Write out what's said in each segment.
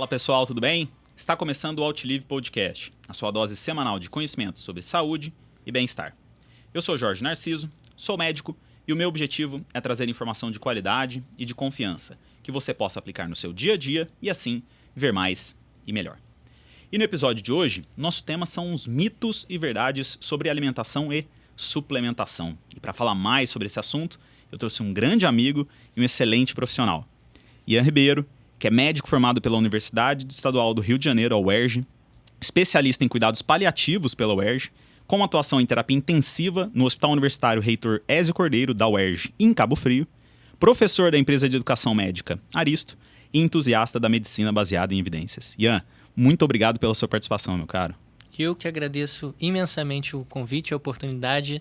Fala pessoal, tudo bem? Está começando o Outlive Podcast, a sua dose semanal de conhecimento sobre saúde e bem-estar. Eu sou Jorge Narciso, sou médico e o meu objetivo é trazer informação de qualidade e de confiança que você possa aplicar no seu dia a dia e assim ver mais e melhor. E no episódio de hoje, nosso tema são os mitos e verdades sobre alimentação e suplementação. E para falar mais sobre esse assunto, eu trouxe um grande amigo e um excelente profissional. Ian Ribeiro, que é médico formado pela Universidade Estadual do Rio de Janeiro, a UERJ, especialista em cuidados paliativos pela UERJ, com atuação em terapia intensiva no Hospital Universitário Reitor Ézio Cordeiro, da UERJ, em Cabo Frio, professor da empresa de educação médica Aristo e entusiasta da medicina baseada em evidências. Ian, muito obrigado pela sua participação, meu caro. Eu que agradeço imensamente o convite, a oportunidade,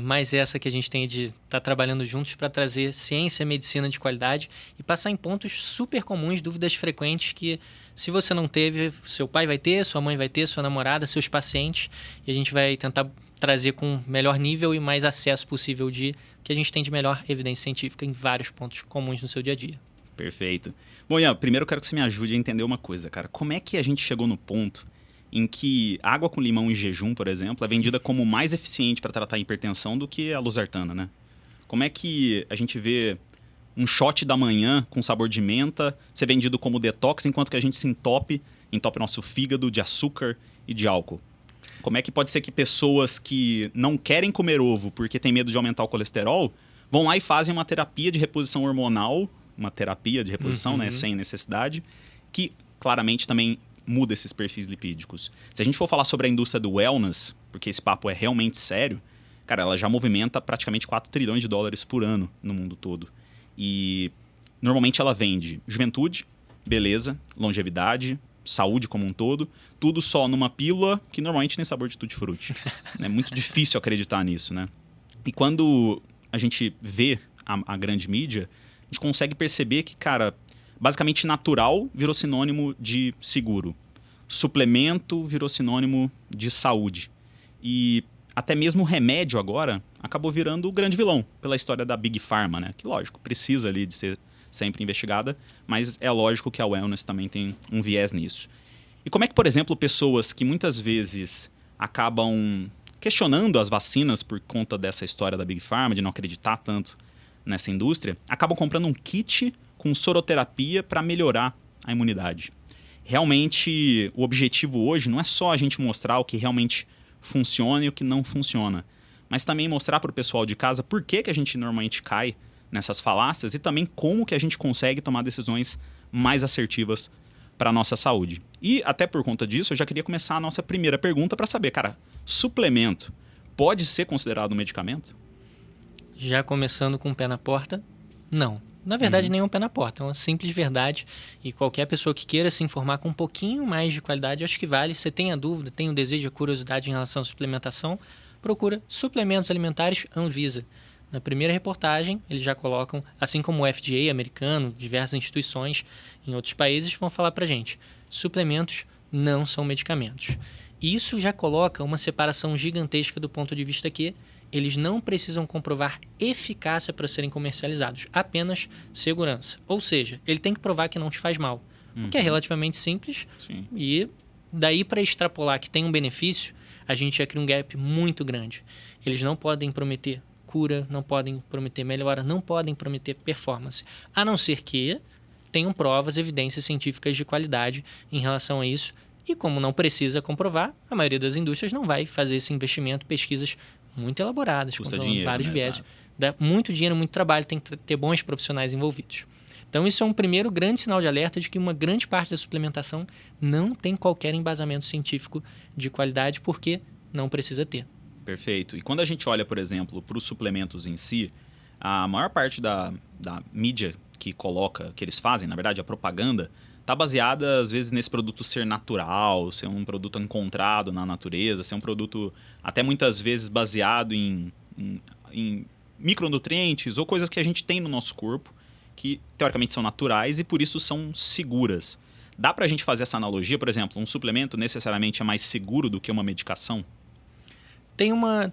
mais essa que a gente tem de estar trabalhando juntos para trazer ciência e medicina de qualidade e passar em pontos super comuns, dúvidas frequentes que, se você não teve, seu pai vai ter, sua mãe vai ter, sua namorada, seus pacientes, e a gente vai tentar trazer com melhor nível e mais acesso possível de que a gente tem de melhor evidência científica em vários pontos comuns no seu dia a dia. Perfeito. Bom, Ian, primeiro eu quero que você me ajude a entender uma coisa, cara. Como é que a gente chegou no ponto em que água com limão em jejum, por exemplo, é vendida como mais eficiente para tratar a hipertensão do que a losartana, né? Como é que a gente vê um shot da manhã com sabor de menta ser vendido como detox, enquanto que a gente se entope nosso fígado de açúcar e de álcool? Como é que pode ser que pessoas que não querem comer ovo porque têm medo de aumentar o colesterol vão lá e fazem uma terapia de reposição hormonal, uma terapia de reposição, né, sem necessidade, que claramente também muda esses perfis lipídicos. Se a gente for falar sobre a indústria do wellness, porque esse papo é realmente sério, cara, ela já movimenta praticamente 4 trilhões de dólares por ano no mundo todo. E normalmente ela vende juventude, beleza, longevidade, saúde como um todo, tudo só numa pílula que normalmente tem sabor de tutti-frutti. É muito difícil acreditar nisso, né? E quando a gente vê a grande mídia, a gente consegue perceber que, cara, basicamente natural virou sinônimo de seguro. Suplemento virou sinônimo de saúde. E até mesmo o remédio agora acabou virando o grande vilão pela história da Big Pharma, né? Que, lógico, precisa ali de ser sempre investigada, mas é lógico que a wellness também tem um viés nisso. E como é que, por exemplo, pessoas que muitas vezes acabam questionando as vacinas por conta dessa história da Big Pharma, de não acreditar tanto nessa indústria, acabam comprando um kit com soroterapia para melhorar a imunidade? Realmente, o objetivo hoje não é só a gente mostrar o que realmente funciona e o que não funciona, mas também mostrar para o pessoal de casa por que a gente normalmente cai nessas falácias e também como que a gente consegue tomar decisões mais assertivas para a nossa saúde. E até por conta disso, eu já queria começar a nossa primeira pergunta para saber, cara, suplemento pode ser considerado um medicamento? Já começando com o pé na porta, não. Na verdade, nem um pé na porta, é uma simples verdade. E qualquer pessoa que queira se informar com um pouquinho mais de qualidade, acho que vale. Você tem a dúvida, tem o desejo, a curiosidade em relação à suplementação, procura suplementos alimentares Anvisa. Na primeira reportagem, eles já colocam, assim como o FDA americano, diversas instituições em outros países vão falar pra gente, suplementos não são medicamentos. Isso já coloca uma separação gigantesca do ponto de vista que eles não precisam comprovar eficácia para serem comercializados, apenas segurança. Ou seja, ele tem que provar que não te faz mal, o que é relativamente simples. Sim. E daí para extrapolar que tem um benefício, a gente já cria um gap muito grande. Eles não podem prometer cura, não podem prometer melhora, não podem prometer performance, a não ser que tenham provas, evidências científicas de qualidade em relação a isso. E como não precisa comprovar, a maioria das indústrias não vai fazer esse investimento, pesquisas muito elaboradas, Custa controlando dinheiro, vários né? viés. Exato. Dá muito dinheiro, muito trabalho, tem que ter bons profissionais envolvidos. Então isso é um primeiro grande sinal de alerta de que uma grande parte da suplementação não tem qualquer embasamento científico de qualidade, porque não precisa ter. Perfeito. E quando a gente olha, por exemplo, para os suplementos em si, a maior parte da mídia que eles fazem, na verdade, a propaganda, está baseada, às vezes, nesse produto ser natural, ser um produto encontrado na natureza, ser um produto até muitas vezes baseado em micronutrientes ou coisas que a gente tem no nosso corpo, que teoricamente são naturais e por isso são seguras. Dá para a gente fazer essa analogia, por exemplo, um suplemento necessariamente é mais seguro do que uma medicação?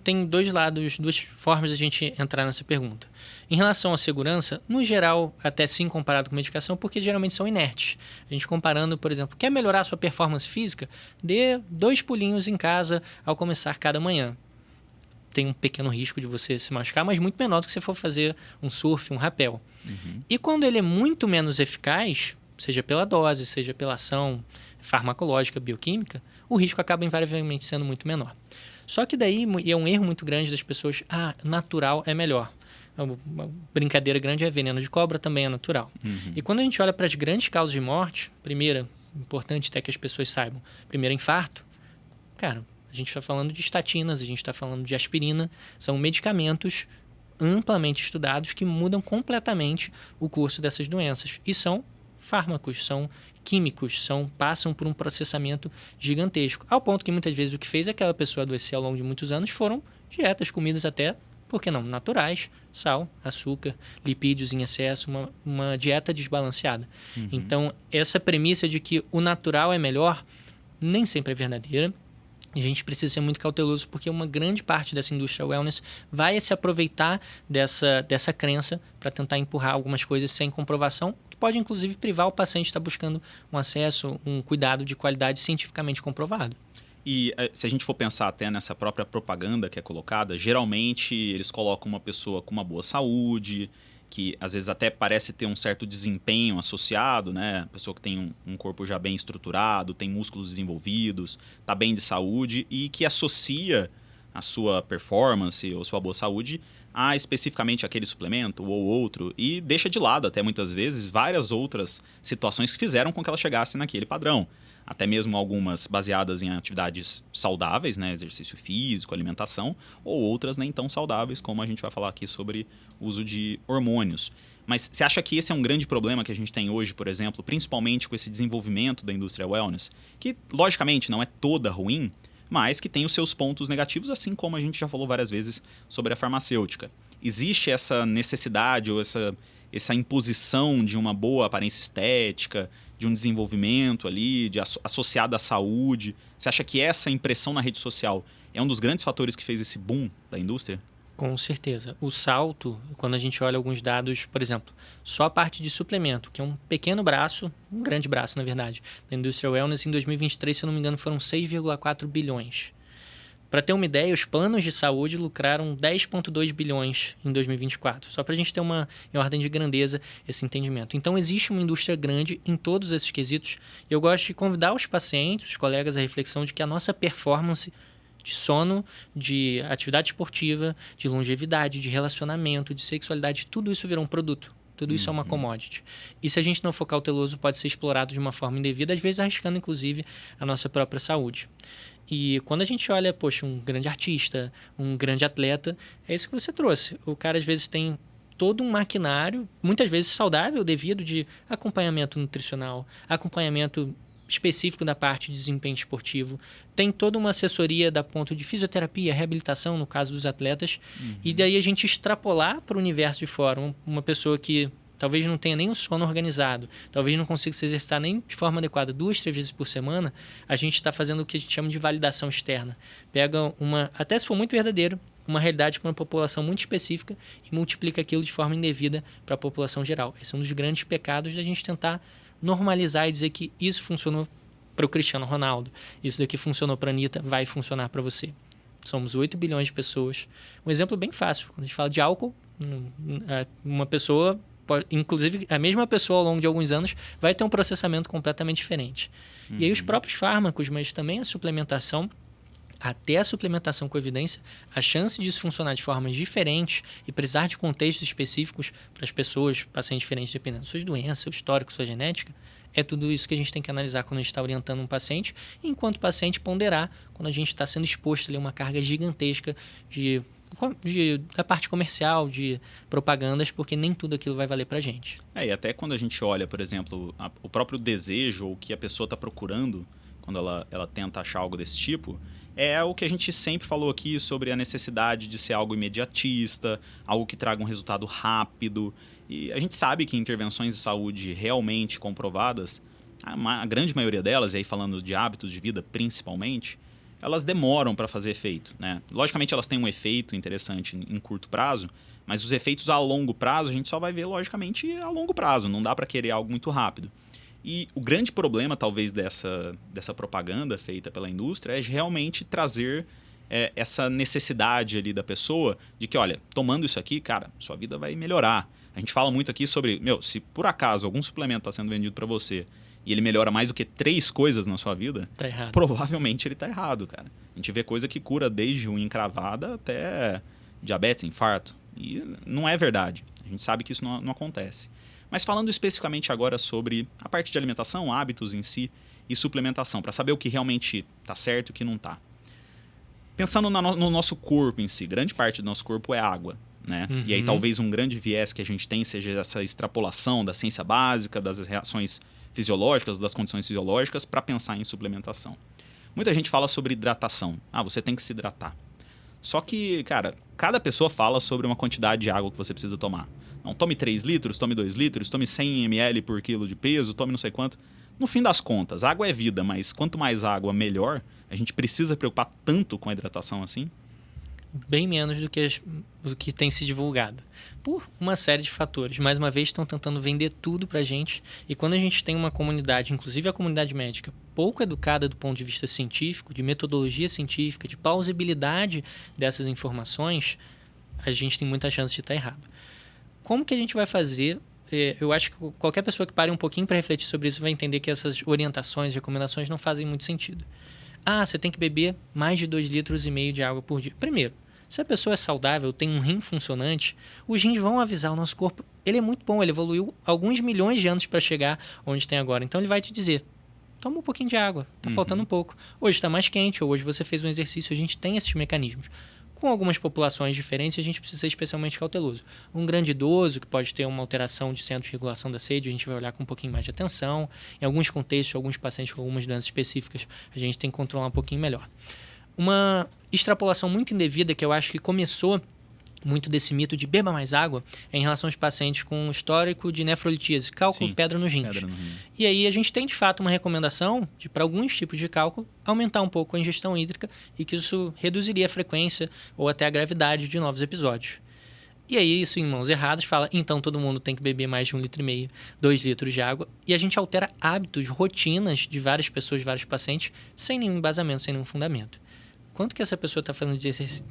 Tem dois lados, duas formas de a gente entrar nessa pergunta. Em relação à segurança, no geral, até sim comparado com medicação, porque geralmente são inertes. A gente comparando, por exemplo, quer melhorar a sua performance física? Dê 2 pulinhos em casa ao começar cada manhã. Tem um pequeno risco de você se machucar, mas muito menor do que se for fazer um surf, um rapel. E quando ele é muito menos eficaz, seja pela dose, seja pela ação farmacológica, bioquímica, o risco acaba invariavelmente sendo muito menor. Só que daí, e é um erro muito grande das pessoas, natural é melhor. Uma brincadeira grande é veneno de cobra, também é natural. E quando a gente olha para as grandes causas de morte, primeira, importante até que as pessoas saibam, primeiro, infarto. Cara, a gente está falando de estatinas, a gente está falando de aspirina, são medicamentos amplamente estudados que mudam completamente o curso dessas doenças. E são fármacos, são químicos, passam por um processamento gigantesco. Ao ponto que muitas vezes o que fez aquela pessoa adoecer ao longo de muitos anos foram dietas, comidas até, por que não, naturais, sal, açúcar, lipídios em excesso, uma dieta desbalanceada. Então, essa premissa de que o natural é melhor, nem sempre é verdadeira. A gente precisa ser muito cauteloso porque uma grande parte dessa indústria wellness vai se aproveitar dessa crença para tentar empurrar algumas coisas sem comprovação, que pode inclusive privar o paciente de estar buscando um acesso, um cuidado de qualidade cientificamente comprovado. E se a gente for pensar até nessa própria propaganda que é colocada, geralmente eles colocam uma pessoa com uma boa saúde, que às vezes até parece ter um certo desempenho associado, né? Pessoa que tem um corpo já bem estruturado, tem músculos desenvolvidos, está bem de saúde e que associa a sua performance ou sua boa saúde a especificamente aquele suplemento ou outro e deixa de lado até muitas vezes várias outras situações que fizeram com que ela chegasse naquele padrão. Até mesmo algumas baseadas em atividades saudáveis, né? Exercício físico, alimentação, ou outras nem tão saudáveis, como a gente vai falar aqui sobre o uso de hormônios. Mas você acha que esse é um grande problema que a gente tem hoje, por exemplo, principalmente com esse desenvolvimento da indústria wellness, que logicamente não é toda ruim, mas que tem os seus pontos negativos, assim como a gente já falou várias vezes sobre a farmacêutica. Existe essa necessidade ou essa imposição de uma boa aparência estética, de um desenvolvimento ali, associado à saúde? Você acha que essa impressão na rede social é um dos grandes fatores que fez esse boom da indústria? Com certeza. O salto, quando a gente olha alguns dados, por exemplo, só a parte de suplemento, que é um pequeno braço, um grande braço, na verdade, da indústria wellness, em 2023, se eu não me engano, foram 6,4 bilhões. Para ter uma ideia, os planos de saúde lucraram 10,2 bilhões em 2024. Só para a gente ter em ordem de grandeza esse entendimento. Então, existe uma indústria grande em todos esses quesitos. E eu gosto de convidar os pacientes, os colegas, à reflexão de que a nossa performance de sono, de atividade esportiva, de longevidade, de relacionamento, de sexualidade, tudo isso virou um produto. Tudo isso é uma commodity. E se a gente não for cauteloso, pode ser explorado de uma forma indevida, às vezes arriscando, inclusive, a nossa própria saúde. E quando a gente olha, poxa, um grande artista, um grande atleta, é isso que você trouxe. O cara, às vezes, tem todo um maquinário, muitas vezes saudável, devido de acompanhamento nutricional, acompanhamento específico da parte de desempenho esportivo, tem toda uma assessoria da ponto de fisioterapia, reabilitação, no caso dos atletas, e daí a gente extrapolar para o universo de fora, uma pessoa que talvez não tenha nem o sono organizado, talvez não consiga se exercitar nem de forma adequada 2, 3 vezes por semana, a gente está fazendo o que a gente chama de validação externa. Pega até se for muito verdadeiro, uma realidade com uma população muito específica e multiplica aquilo de forma indevida para a população geral. Esse é um dos grandes pecados da gente tentar normalizar e dizer que isso funcionou para o Cristiano Ronaldo, isso daqui funcionou para a Anitta, vai funcionar para você. Somos 8 bilhões de pessoas. Um exemplo bem fácil, quando a gente fala de álcool, uma pessoa, inclusive a mesma pessoa ao longo de alguns anos, vai ter um processamento completamente diferente. E aí os próprios fármacos, mas também a suplementação, até a suplementação com evidência, a chance disso funcionar de formas diferentes e precisar de contextos específicos para as pessoas, pacientes diferentes, dependendo da sua doença, seu histórico, sua genética, é tudo isso que a gente tem que analisar quando a gente está orientando um paciente, e enquanto paciente ponderar quando a gente está sendo exposto ali a uma carga gigantesca da parte comercial, de propagandas, porque nem tudo aquilo vai valer para a gente. E até quando a gente olha, por exemplo, o próprio desejo ou o que a pessoa está procurando, quando ela tenta achar algo desse tipo, é o que a gente sempre falou aqui sobre a necessidade de ser algo imediatista, algo que traga um resultado rápido. E a gente sabe que intervenções de saúde realmente comprovadas, a grande maioria delas, e aí falando de hábitos de vida principalmente, elas demoram para fazer efeito, né? Logicamente, elas têm um efeito interessante em curto prazo, mas os efeitos a longo prazo a gente só vai ver, logicamente, a longo prazo. Não dá para querer algo muito rápido. E o grande problema, talvez, dessa propaganda feita pela indústria é realmente trazer essa necessidade ali da pessoa de que, olha, tomando isso aqui, cara, sua vida vai melhorar. A gente fala muito aqui sobre, se por acaso algum suplemento está sendo vendido para você e ele melhora mais do que 3 coisas na sua vida, Tá errado. provavelmente ele tá errado, cara. A gente vê coisa que cura desde unha encravada até diabetes, infarto. E não é verdade. A gente sabe que isso não acontece. Mas falando especificamente agora sobre a parte de alimentação, hábitos em si e suplementação, para saber o que realmente tá certo e o que não tá. Pensando no nosso corpo em si, grande parte do nosso corpo é água, né? Uhum. E aí talvez um grande viés que a gente tem seja essa extrapolação da ciência básica, das reações fisiológicas, das condições fisiológicas, para pensar em suplementação. Muita gente fala sobre hidratação. Você tem que se hidratar. Só que, cara, cada pessoa fala sobre uma quantidade de água que você precisa tomar. Não, tome 3 litros, tome 2 litros, tome 100 ml por quilo de peso, tome não sei quanto. No fim das contas, água é vida, mas quanto mais água, melhor. A gente precisa preocupar tanto com a hidratação assim? Bem menos do que tem se divulgado. Por uma série de fatores. Mais uma vez, estão tentando vender tudo pra gente. E quando a gente tem uma comunidade, inclusive a comunidade médica, pouco educada do ponto de vista científico, de metodologia científica, de plausibilidade dessas informações, a gente tem muita chance de estar errado. Como que a gente vai fazer? Eu acho que qualquer pessoa que pare um pouquinho para refletir sobre isso vai entender que essas orientações, recomendações não fazem muito sentido. Você tem que beber mais de 2,5 litros de água por dia. Primeiro, se a pessoa é saudável, tem um rim funcionante, os rins vão avisar o nosso corpo. Ele é muito bom, ele evoluiu alguns milhões de anos para chegar onde tem agora. Então ele vai te dizer, toma um pouquinho de água, tá faltando um pouco. Hoje está mais quente, ou hoje você fez um exercício, a gente tem esses mecanismos. Com algumas populações diferentes, a gente precisa ser especialmente cauteloso. Um grande idoso, que pode ter uma alteração de centro de regulação da sede, a gente vai olhar com um pouquinho mais de atenção. Em alguns contextos, alguns pacientes com algumas doenças específicas, a gente tem que controlar um pouquinho melhor. Uma extrapolação muito indevida, que eu acho que começou muito desse mito de beba mais água, é em relação aos pacientes com histórico de nefrolitíase, cálculo, Sim, pedra nos rins. pedra no rim. E aí a gente tem, de fato, uma recomendação de, para alguns tipos de cálculo, aumentar um pouco a ingestão hídrica e que isso reduziria a frequência ou até a gravidade de novos episódios. E aí, isso em mãos erradas, fala, então todo mundo tem que beber mais de 1,5 litro, 2 litros de água. E a gente altera hábitos, rotinas de várias pessoas, de vários pacientes, sem nenhum embasamento, sem nenhum fundamento. Quanto que essa pessoa está fazendo de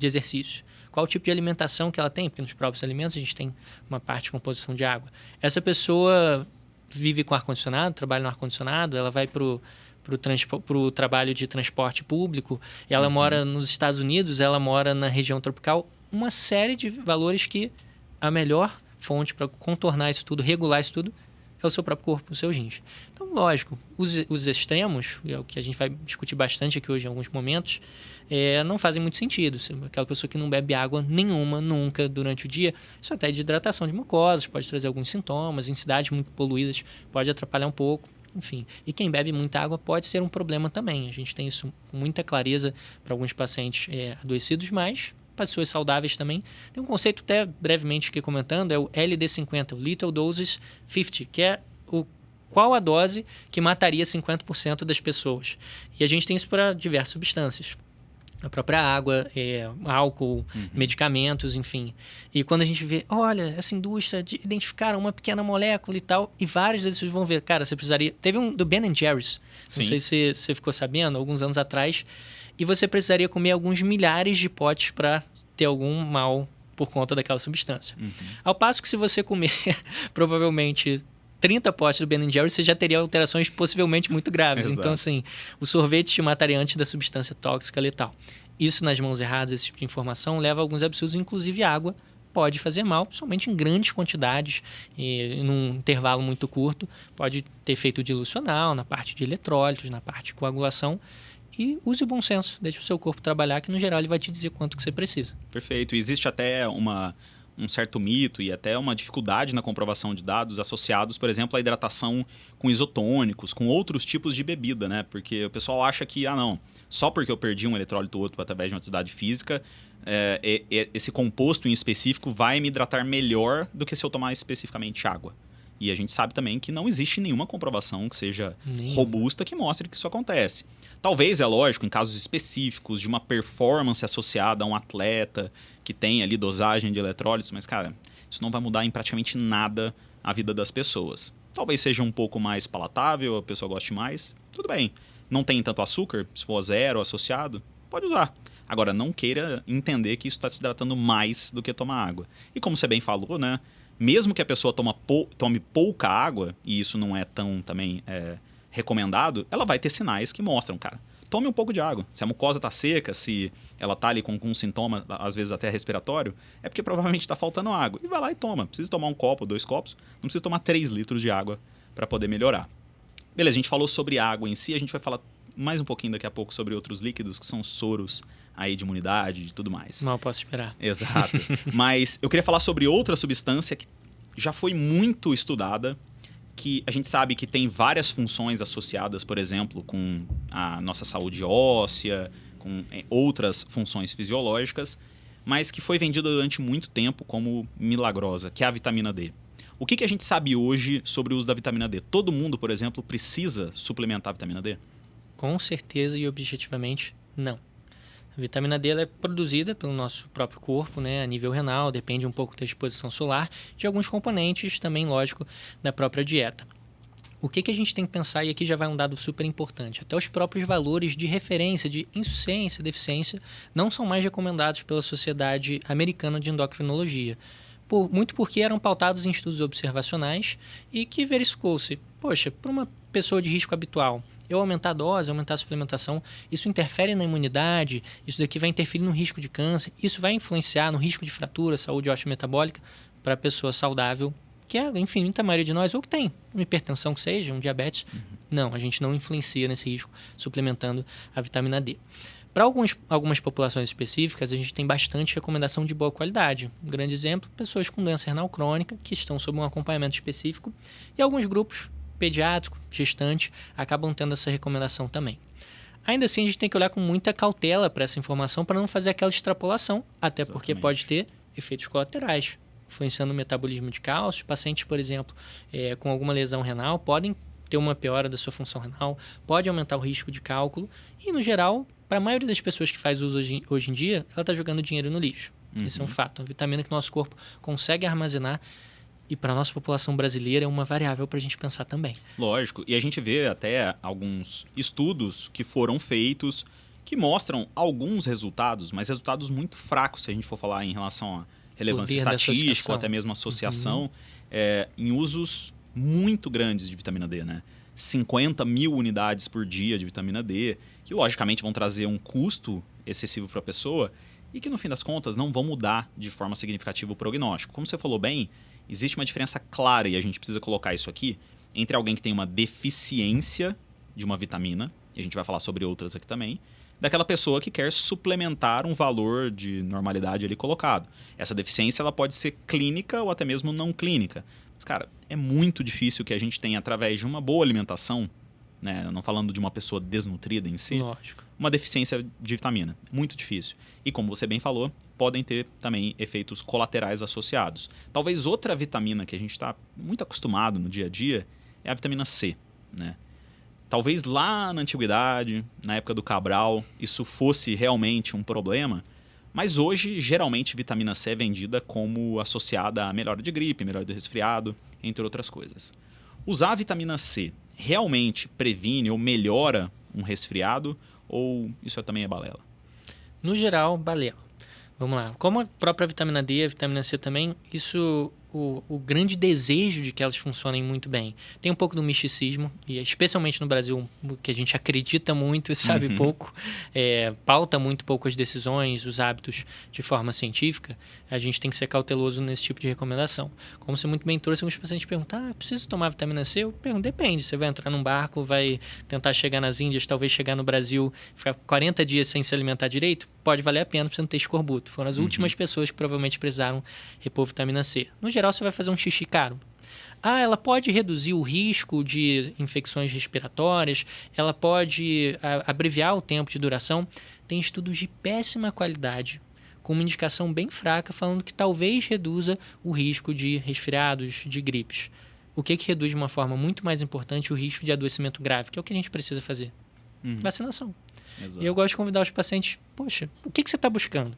exercício? Qual o tipo de alimentação que ela tem? Porque nos próprios alimentos a gente tem uma parte de composição de água. Essa pessoa vive com ar-condicionado, trabalha no ar-condicionado, ela vai para o trabalho de transporte público, ela mora nos Estados Unidos, ela mora na região tropical. Uma série de valores que a melhor fonte para contornar isso tudo, regular isso tudo, é o seu próprio corpo, os seus rins. Então, lógico, os extremos, é o que a gente vai discutir bastante aqui hoje em alguns momentos, não fazem muito sentido. Aquela pessoa que não bebe água nenhuma, nunca, durante o dia, isso até de hidratação de mucosas, pode trazer alguns sintomas, em cidades muito poluídas, pode atrapalhar um pouco, enfim. E quem bebe muita água pode ser um problema também. A gente tem isso com muita clareza para alguns pacientes adoecidos, mas pessoas saudáveis também. Tem um conceito até brevemente aqui comentando, é o LD50, o Lethal Doses 50, que é qual a dose que mataria 50% das pessoas. E a gente tem isso para diversas substâncias. A própria água, álcool, medicamentos, enfim. E quando a gente vê, olha, essa indústria identificaram uma pequena molécula e tal, e vários desses vão ver, cara, você precisaria... Teve um do Ben & Jerry's, não sei se você ficou sabendo, alguns anos atrás, e você precisaria comer alguns milhares de potes para ter algum mal por conta daquela substância. Ao passo que se você comer, provavelmente... 30 potes do Ben & Jerry's, você já teria alterações possivelmente muito graves. Exato. Então, assim, o sorvete te mataria antes da substância tóxica letal. Isso nas mãos erradas, esse tipo de informação, leva a alguns absurdos, inclusive água pode fazer mal, somente em grandes quantidades, e num intervalo muito curto, pode ter efeito dilucional na parte de eletrólitos, na parte de coagulação. E use o bom senso, deixe o seu corpo trabalhar, que no geral ele vai te dizer quanto que você precisa. Perfeito. Existe até um certo mito e até uma dificuldade na comprovação de dados associados, por exemplo, à hidratação com isotônicos, com outros tipos de bebida, né? Porque o pessoal acha que, não, só porque eu perdi um eletrólito ou outro através de uma atividade física, esse composto em específico vai me hidratar melhor do que se eu tomar especificamente água. E a gente sabe também que não existe nenhuma comprovação que seja Nenhuma. robusta que mostre que isso acontece. Talvez, é lógico, em casos específicos de uma performance associada a um atleta que tem ali dosagem de eletrólitos, mas, cara, isso não vai mudar em praticamente nada a vida das pessoas. Talvez seja um pouco mais palatável, a pessoa goste mais, tudo bem. Não tem tanto açúcar, se for zero associado, pode usar. Agora, não queira entender que isso está se hidratando mais do que tomar água. E como você bem falou, né? Mesmo que a pessoa tome pouca água, e isso não é tão também recomendado, ela vai ter sinais que mostram, cara, tome um pouco de água. Se a mucosa está seca, se ela está ali com um sintoma, às vezes até respiratório, é porque provavelmente está faltando água. E vai lá e toma. Precisa tomar um copo, 2 copos, não precisa tomar 3 litros de água para poder melhorar. Beleza, a gente falou sobre água em si, a gente vai falar mais um pouquinho daqui a pouco sobre outros líquidos, que são soros aí de imunidade e tudo mais. Mal posso esperar. Exato. Mas eu queria falar sobre outra substância que já foi muito estudada, que a gente sabe que tem várias funções associadas, por exemplo, com a nossa saúde óssea, com outras funções fisiológicas, mas que foi vendida durante muito tempo como milagrosa, que é a vitamina D. O que a gente sabe hoje sobre o uso da vitamina D? Todo mundo, por exemplo, precisa suplementar a vitamina D? Com certeza e objetivamente, não. A vitamina D ela é produzida pelo nosso próprio corpo, né, a nível renal, depende um pouco da exposição solar, de alguns componentes também, lógico, da própria dieta. O que a gente tem que pensar, e aqui já vai um dado super importante, até os próprios valores de referência de insuficiência, deficiência, não são mais recomendados pela Sociedade Americana de Endocrinologia. Muito porque eram pautados em estudos observacionais e que verificou-se, poxa, para uma pessoa de risco habitual, eu aumentar a dose, aumentar a suplementação, isso interfere na imunidade, isso daqui vai interferir no risco de câncer, isso vai influenciar no risco de fratura, saúde osteometabólica para a pessoa saudável, que é a infinita maioria de nós, ou que tem uma hipertensão que seja, um diabetes. Não, a gente não influencia nesse risco suplementando a vitamina D. Para algumas populações específicas, a gente tem bastante recomendação de boa qualidade. Um grande exemplo, pessoas com doença renal crônica, que estão sob um acompanhamento específico, e alguns grupos, pediátrico, gestante, acabam tendo essa recomendação também. Ainda assim, a gente tem que olhar com muita cautela para essa informação, para não fazer aquela extrapolação, até Exatamente. porque pode ter efeitos colaterais, influenciando o metabolismo de cálcio. Pacientes, por exemplo, com alguma lesão renal, podem ter uma piora da sua função renal, pode aumentar o risco de cálculo, e, no geral, para a maioria das pessoas que faz uso hoje em dia, ela está jogando dinheiro no lixo. Esse é um fato. Uma vitamina que nosso corpo consegue armazenar e para a nossa população brasileira é uma variável para a gente pensar também. Lógico. E a gente vê até alguns estudos que foram feitos que mostram alguns resultados, mas resultados muito fracos, se a gente for falar em relação a relevância estatística ou até mesmo associação, em usos muito grandes de vitamina D, né? 50 mil unidades por dia de vitamina D, que logicamente vão trazer um custo excessivo para a pessoa e que no fim das contas não vão mudar de forma significativa o prognóstico. Como você falou bem, existe uma diferença clara, e a gente precisa colocar isso aqui, entre alguém que tem uma deficiência de uma vitamina, e a gente vai falar sobre outras aqui também, daquela pessoa que quer suplementar um valor de normalidade ali colocado. Essa deficiência ela pode ser clínica ou até mesmo não clínica. Mas, cara, é muito difícil que a gente tenha, através de uma boa alimentação, né, não falando de uma pessoa desnutrida em si, Lógico. uma deficiência de vitamina. Muito difícil. E como você bem falou, podem ter também efeitos colaterais associados. Talvez outra vitamina que a gente está muito acostumado no dia a dia é a vitamina C, né? Talvez lá na antiguidade, na época do Cabral, isso fosse realmente um problema, mas hoje, geralmente, vitamina C é vendida como associada a melhora de gripe, melhora do resfriado, entre outras coisas. Usar a vitamina C realmente previne ou melhora um resfriado, ou isso também é balela? No geral, balela. Vamos lá. Como a própria vitamina D e a vitamina C também, isso, o grande desejo de que elas funcionem muito bem. Tem um pouco do misticismo, e especialmente no Brasil, que a gente acredita muito e sabe pouco, pauta muito pouco as decisões, os hábitos de forma científica, a gente tem que ser cauteloso nesse tipo de recomendação. Como você muito bem trouxe, alguns pacientes perguntam, preciso tomar vitamina C? Eu pergunto, depende. Você vai entrar num barco, vai tentar chegar nas Índias, talvez chegar no Brasil, ficar 40 dias sem se alimentar direito? Pode valer a pena para você não ter escorbuto. Foram as últimas pessoas que provavelmente precisaram repor vitamina C. No geral, você vai fazer um xixi caro. Ela pode reduzir o risco de infecções respiratórias, ela pode abreviar o tempo de duração. Tem estudos de péssima qualidade, com uma indicação bem fraca, falando que talvez reduza o risco de resfriados, de gripes. o que reduz de uma forma muito mais importante o risco de adoecimento grave, que é o que a gente precisa fazer? Vacinação. Exato. E eu gosto de convidar os pacientes, poxa, o que você está buscando?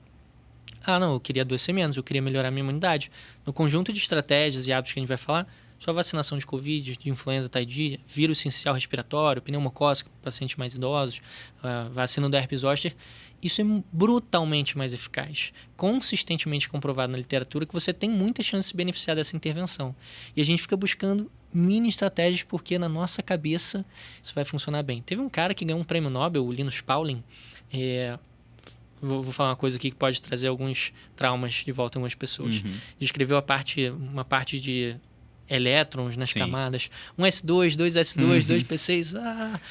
Ah, não, eu queria adoecer menos, eu queria melhorar a minha imunidade. No conjunto de estratégias e hábitos que a gente vai falar, só vacinação de Covid, de influenza, TID, vírus sincicial respiratório, pneumocócico para pacientes mais idosos, vacina do herpes zoster, isso é brutalmente mais eficaz. Consistentemente comprovado na literatura que você tem muita chance de se beneficiar dessa intervenção. E a gente fica buscando mini estratégias porque na nossa cabeça isso vai funcionar bem. Teve um cara que ganhou um prêmio Nobel, o Linus Pauling, vou falar uma coisa aqui que pode trazer alguns traumas de volta em algumas pessoas. Descreveu uma parte de elétrons nas camadas. Um S2, dois S2, dois P6.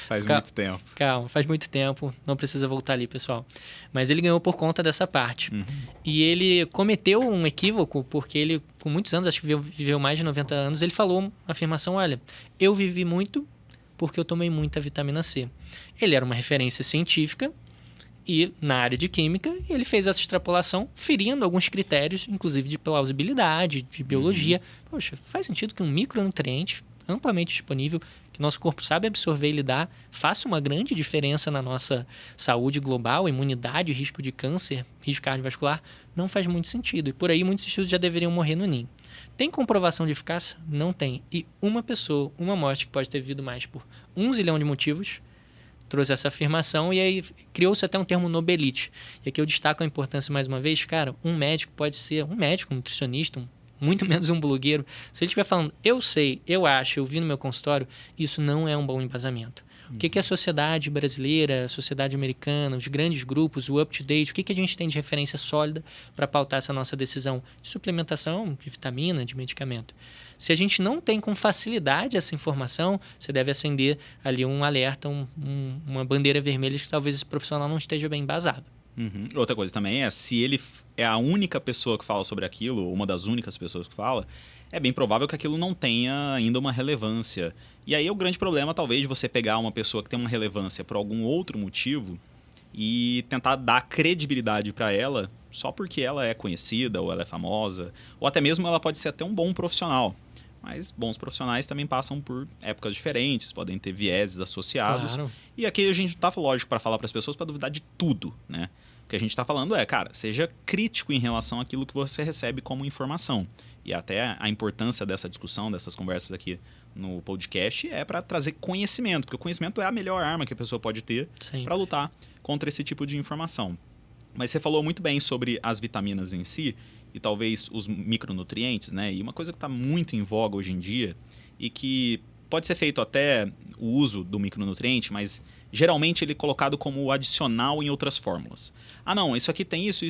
Faz muito tempo. Calma, faz muito tempo. Não precisa voltar ali, pessoal. Mas ele ganhou por conta dessa parte. E ele cometeu um equívoco porque ele, com muitos anos, acho que viveu mais de 90 anos, ele falou uma afirmação, olha, eu vivi muito porque eu tomei muita vitamina C. Ele era uma referência científica e na área de química, ele fez essa extrapolação, ferindo alguns critérios, inclusive de plausibilidade, de biologia. Poxa, faz sentido que um micronutriente amplamente disponível, que nosso corpo sabe absorver e lidar, faça uma grande diferença na nossa saúde global, imunidade, risco de câncer, risco cardiovascular, não faz muito sentido. E por aí muitos estudos já deveriam morrer no ninho. Tem comprovação de eficácia? Não tem. E uma pessoa, uma morte que pode ter vivido mais por 1 zilhão de motivos, trouxe essa afirmação e aí criou-se até um termo Nobelite. E aqui eu destaco a importância mais uma vez, cara, um médico pode ser um médico, um nutricionista, muito menos um blogueiro. Se ele estiver falando, eu sei, eu acho, eu vi no meu consultório, isso não é um bom embasamento. O que é a sociedade brasileira, a sociedade americana, os grandes grupos, o up-to-date, o que a gente tem de referência sólida para pautar essa nossa decisão de suplementação, de vitamina, de medicamento? Se a gente não tem com facilidade essa informação, você deve acender ali um alerta, uma bandeira vermelha que talvez esse profissional não esteja bem embasado. Outra coisa também é, se ele é a única pessoa que fala sobre aquilo, ou uma das únicas pessoas que fala, é bem provável que aquilo não tenha ainda uma relevância. E aí é o grande problema, talvez, de você pegar uma pessoa que tem uma relevância por algum outro motivo e tentar dar credibilidade para ela só porque ela é conhecida, ou ela é famosa, ou até mesmo ela pode ser até um bom profissional. Mas bons profissionais também passam por épocas diferentes, podem ter vieses associados. Claro. E aqui a gente não tá, lógico, para falar para as pessoas para duvidar de tudo, né? O que a gente está falando é, cara, seja crítico em relação àquilo que você recebe como informação. E até a importância dessa discussão, dessas conversas aqui no podcast é para trazer conhecimento, porque o conhecimento é a melhor arma que a pessoa pode ter para lutar contra esse tipo de informação. Mas você falou muito bem sobre as vitaminas em si e talvez os micronutrientes, né? E uma coisa que está muito em voga hoje em dia e que pode ser feito até o uso do micronutriente, mas geralmente ele é colocado como adicional em outras fórmulas. Ah, não, isso aqui tem isso,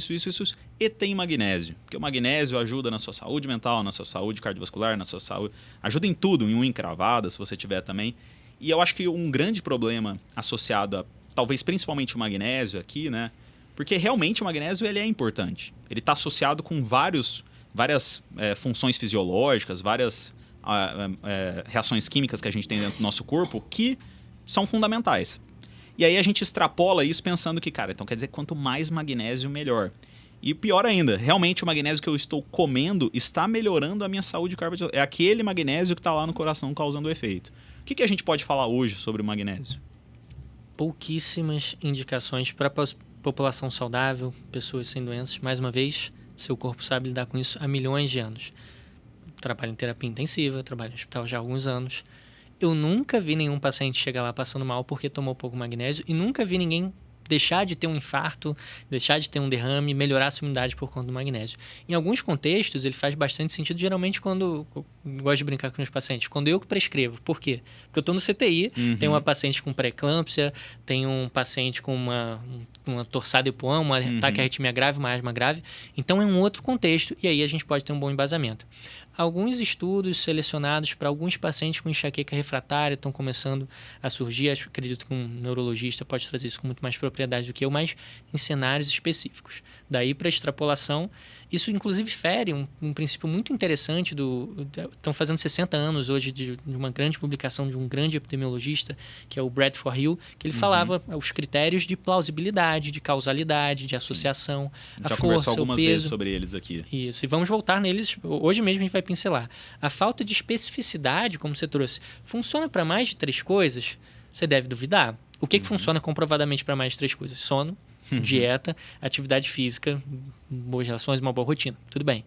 e tem magnésio. Porque o magnésio ajuda na sua saúde mental, na sua saúde cardiovascular, na sua saúde... Ajuda em tudo, em unha encravada, se você tiver também. E eu acho que um grande problema associado a, talvez principalmente o magnésio aqui, né? Porque realmente o magnésio ele é importante. Ele está associado com várias funções fisiológicas, várias reações químicas que a gente tem dentro do nosso corpo que são fundamentais. E aí a gente extrapola isso pensando que, cara, então quer dizer que quanto mais magnésio, melhor. E pior ainda, realmente o magnésio que eu estou comendo está melhorando a minha saúde cardiovascular. É aquele magnésio que está lá no coração causando o efeito. O que a gente pode falar hoje sobre o magnésio? Pouquíssimas indicações para população saudável, pessoas sem doenças. Mais uma vez, seu corpo sabe lidar com isso há milhões de anos. Trabalho em terapia intensiva, trabalho em hospital já há alguns anos. Eu nunca vi nenhum paciente chegar lá passando mal porque tomou pouco magnésio e nunca vi ninguém deixar de ter um infarto, deixar de ter um derrame, melhorar a sua imunidade por conta do magnésio. Em alguns contextos, ele faz bastante sentido, geralmente quando... Eu gosto de brincar com os meus pacientes. Quando eu que prescrevo. Por quê? Porque eu estou no CTI, tem uma paciente com pré-eclâmpsia, tem um paciente com uma torsada hipoã, um ataque à arritmia grave, uma asma grave. Então, é um outro contexto e aí a gente pode ter um bom embasamento. Alguns estudos selecionados para alguns pacientes com enxaqueca refratária estão começando a surgir. Acredito que um neurologista pode trazer isso com muito mais propriedade do que eu, mas em cenários específicos. Daí para extrapolação Isso, inclusive, fere um princípio muito interessante estão fazendo 60 anos hoje de uma grande publicação de um grande epidemiologista, que é o Bradford Hill, que ele falava os critérios de plausibilidade, de causalidade, de associação, a Já força, conversou algumas o peso. vezes sobre eles aqui. Isso, e vamos voltar neles. Hoje mesmo a gente vai pincelar. A falta de especificidade, como você trouxe, funciona para mais de 3 coisas? Você deve duvidar. O que funciona comprovadamente para mais de 3 coisas? Sono, dieta, atividade física, boas relações, uma boa rotina. Tudo bem.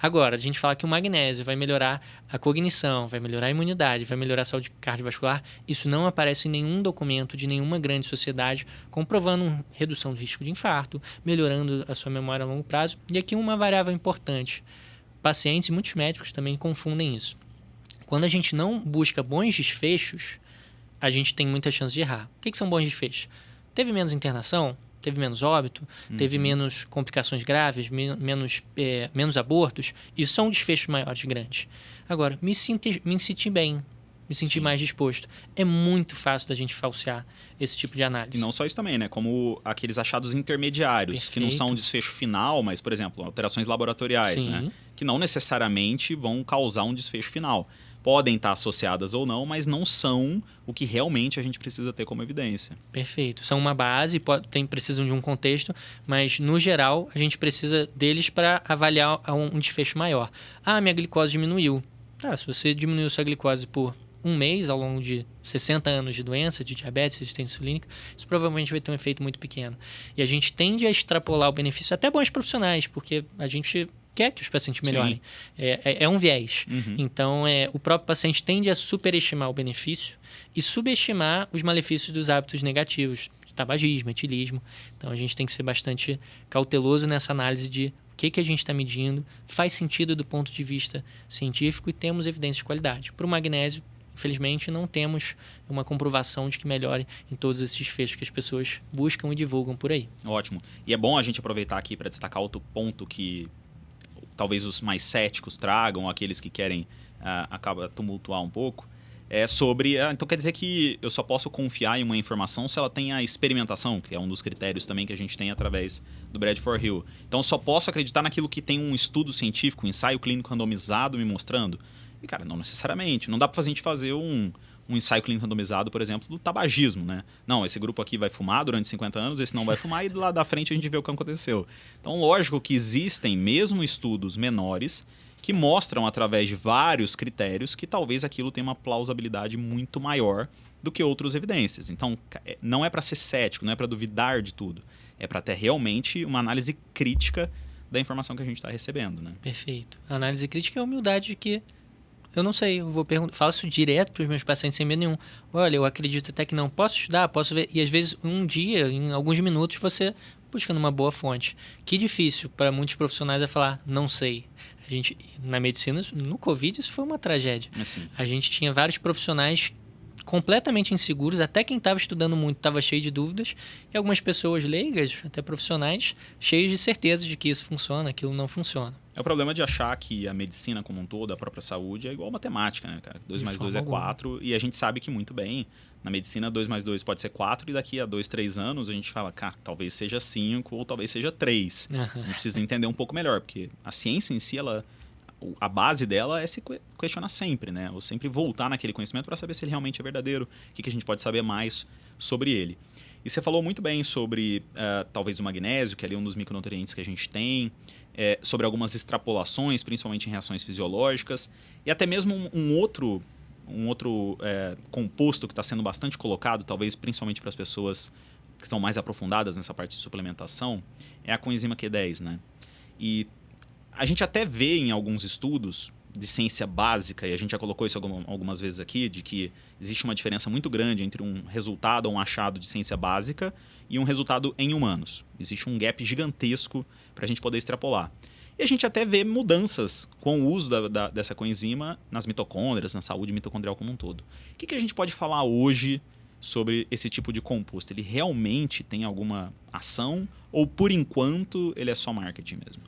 Agora, a gente fala que o magnésio vai melhorar a cognição, vai melhorar a imunidade, vai melhorar a saúde cardiovascular. Isso não aparece em nenhum documento de nenhuma grande sociedade comprovando redução do risco de infarto, melhorando a sua memória a longo prazo. E aqui uma variável importante. Pacientes e muitos médicos também confundem isso. Quando a gente não busca bons desfechos, a gente tem muita chance de errar. O que são bons desfechos? Teve menos internação? Teve menos óbito, teve menos complicações graves, menos abortos. Isso são desfechos maiores, grandes. Agora, me sentir bem, me sentir mais disposto. É muito fácil da gente falsear esse tipo de análise. E não só isso também, né? Como aqueles achados intermediários, Perfeito. que não são um desfecho final, mas, por exemplo, alterações laboratoriais, né? Que não necessariamente vão causar um desfecho final. Podem estar associadas ou não, mas não são o que realmente a gente precisa ter como evidência. Perfeito. São uma base, precisam de um contexto, mas, no geral, a gente precisa deles para avaliar um desfecho maior. Ah, minha glicose diminuiu. Se você diminuiu sua glicose por um mês ao longo de 60 anos de doença, de diabetes, resistência insulínica, isso provavelmente vai ter um efeito muito pequeno. E a gente tende a extrapolar o benefício até bons profissionais, porque a gente quer que os pacientes melhorem. É um viés. Então, o próprio paciente tende a superestimar o benefício e subestimar os malefícios dos hábitos negativos, tabagismo, etilismo. Então, a gente tem que ser bastante cauteloso nessa análise de o que a gente está medindo, faz sentido do ponto de vista científico e temos evidência de qualidade. Para o magnésio, infelizmente, não temos uma comprovação de que melhore em todos esses fechos que as pessoas buscam e divulgam por aí. Ótimo. E é bom a gente aproveitar aqui para destacar outro ponto que talvez os mais céticos tragam, aqueles que querem acaba tumultuar um pouco, é sobre... então quer dizer que eu só posso confiar em uma informação se ela tem a experimentação, que é um dos critérios também que a gente tem através do Bradford Hill. Então só posso acreditar naquilo que tem um estudo científico, um ensaio clínico randomizado me mostrando? E, cara, não necessariamente. Não dá pra gente fazer um ensaio clínico randomizado, por exemplo, do tabagismo, né? Não, esse grupo aqui vai fumar durante 50 anos, esse não vai fumar, e lá da frente a gente vê o que aconteceu. Então, lógico que existem mesmo estudos menores que mostram, através de vários critérios, que talvez aquilo tenha uma plausibilidade muito maior do que outras evidências. Então, não é para ser cético, não é para duvidar de tudo. É para ter realmente uma análise crítica da informação que a gente está recebendo, né? Perfeito. A análise crítica é a humildade de que eu não sei, eu vou perguntar, falo isso direto para os meus pacientes sem medo nenhum. Olha, eu acredito até que não. Posso estudar, posso ver. E às vezes, um dia, em alguns minutos, você buscando uma boa fonte. Que difícil para muitos profissionais é falar, não sei. A gente, na medicina, no Covid, isso foi uma tragédia. Assim. A gente tinha vários profissionais completamente inseguros, até quem estava estudando muito estava cheio de dúvidas, e algumas pessoas leigas, até profissionais, cheios de certeza de que isso funciona, aquilo não funciona. É o problema de achar que a medicina como um todo, a própria saúde, é igual matemática, né, cara? 2 mais 2 é 4, e a gente sabe que muito bem, na medicina 2 mais 2 pode ser 4, e daqui a 2, 3 anos a gente fala, cara, talvez seja 5 ou talvez seja 3. A gente precisa entender um pouco melhor, porque a ciência em si, a base dela é se questionar sempre, né? Ou sempre voltar naquele conhecimento para saber se ele realmente é verdadeiro, o que a gente pode saber mais sobre ele. E você falou muito bem sobre, talvez, o magnésio, que é ali um dos micronutrientes que a gente tem, sobre algumas extrapolações, principalmente em reações fisiológicas, e até mesmo um outro composto que está sendo bastante colocado, talvez principalmente para as pessoas que são mais aprofundadas nessa parte de suplementação, é a coenzima Q10, né? E a gente até vê em alguns estudos de ciência básica, e a gente já colocou isso algumas vezes aqui, de que existe uma diferença muito grande entre um resultado ou um achado de ciência básica e um resultado em humanos. Existe um gap gigantesco para a gente poder extrapolar. E a gente até vê mudanças com o uso dessa coenzima nas mitocôndrias, na saúde mitocondrial como um todo. O que a gente pode falar hoje sobre esse tipo de composto? Ele realmente tem alguma ação ou, por enquanto, ele é só marketing mesmo?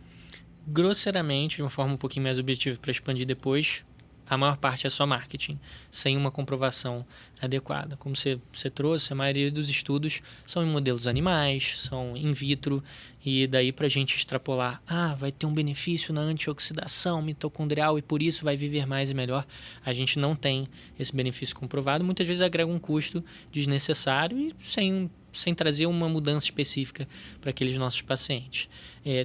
Grosseiramente, de uma forma um pouquinho mais objetiva para expandir depois, a maior parte é só marketing, sem uma comprovação adequada. Como você trouxe, a maioria dos estudos são em modelos animais, são in vitro, e daí para a gente extrapolar, vai ter um benefício na antioxidação mitocondrial e por isso vai viver mais e melhor, a gente não tem esse benefício comprovado, muitas vezes agrega um custo desnecessário e sem trazer uma mudança específica para aqueles nossos pacientes.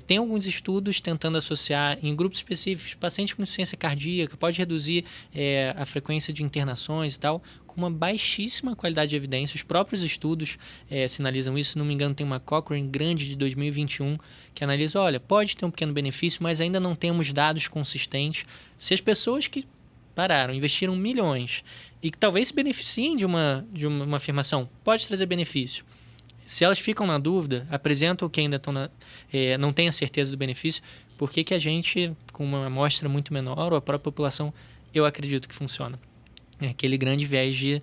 Tem alguns estudos tentando associar em grupos específicos pacientes com insuficiência cardíaca, pode reduzir a frequência de internações e tal, com uma baixíssima qualidade de evidência. Os próprios estudos sinalizam isso, se não me engano tem uma Cochrane grande de 2021 que analisa, olha, pode ter um pequeno benefício, mas ainda não temos dados consistentes. Se as pessoas que pararam, investiram milhões e que talvez se beneficiem de uma afirmação, pode trazer benefício. Se elas ficam na dúvida, apresentam que ainda não tem a certeza do benefício, por que a gente, com uma amostra muito menor, ou a própria população, eu acredito que funciona? É aquele grande viés de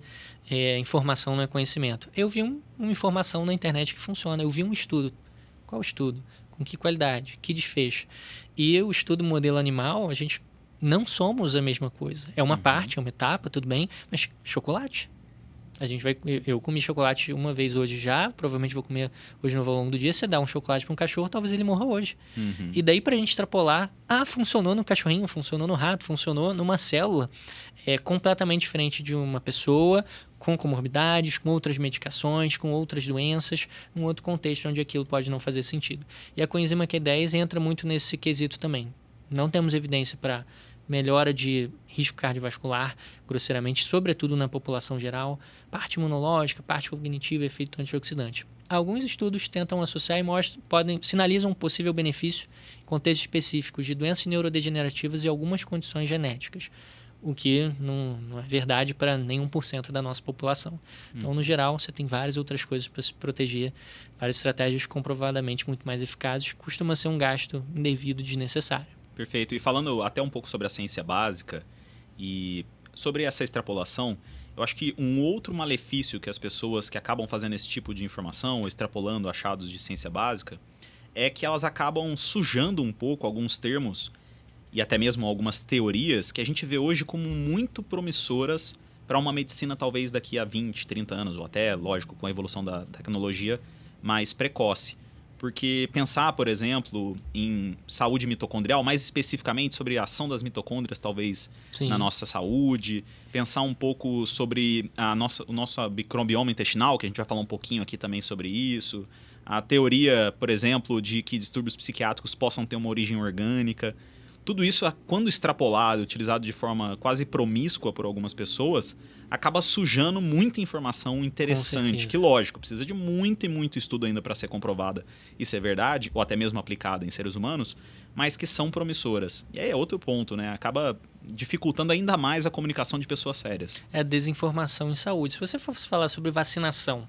informação não é conhecimento. Eu vi uma informação na internet que funciona, eu vi um estudo. Qual estudo? Com que qualidade? Que desfecho? E o estudo modelo animal, a gente não somos a mesma coisa. É uma parte, é uma etapa, tudo bem, mas chocolate. Eu comi chocolate uma vez hoje já, provavelmente vou comer hoje ao longo do dia. Você dá um chocolate para um cachorro, talvez ele morra hoje. E daí para a gente extrapolar, funcionou no cachorrinho, funcionou no rato, funcionou numa célula, é completamente diferente de uma pessoa com comorbidades, com outras medicações, com outras doenças, num outro contexto onde aquilo pode não fazer sentido. E a coenzima Q10 entra muito nesse quesito também. Não temos evidência para melhora de risco cardiovascular, grosseiramente, sobretudo na população geral, parte imunológica, parte cognitiva, efeito antioxidante. Alguns estudos tentam associar e sinalizam um possível benefício em contextos específicos de doenças neurodegenerativas e algumas condições genéticas, o que não é verdade para nenhum por cento da nossa população. Então, no geral, você tem várias outras coisas para se proteger, várias estratégias comprovadamente muito mais eficazes, costuma ser um gasto indevido, desnecessário. Perfeito. E falando até um pouco sobre a ciência básica e sobre essa extrapolação, eu acho que um outro malefício que as pessoas que acabam fazendo esse tipo de informação, ou extrapolando achados de ciência básica, é que elas acabam sujando um pouco alguns termos e até mesmo algumas teorias que a gente vê hoje como muito promissoras para uma medicina talvez daqui a 20, 30 anos, ou até, lógico, com a evolução da tecnologia mais precoce. Porque pensar, por exemplo, em saúde mitocondrial, mais especificamente sobre a ação das mitocôndrias, talvez, Sim. na nossa saúde. Pensar um pouco sobre o nosso microbioma intestinal, que a gente vai falar um pouquinho aqui também sobre isso. A teoria, por exemplo, de que distúrbios psiquiátricos possam ter uma origem orgânica. Tudo isso, quando extrapolado, utilizado de forma quase promíscua por algumas pessoas, acaba sujando muita informação interessante, que, lógico, precisa de muito e muito estudo ainda para ser comprovada isso é verdade, ou até mesmo aplicada em seres humanos, mas que são promissoras. E aí é outro ponto, né? Acaba dificultando ainda mais a comunicação de pessoas sérias. É a desinformação em saúde. Se você fosse falar sobre vacinação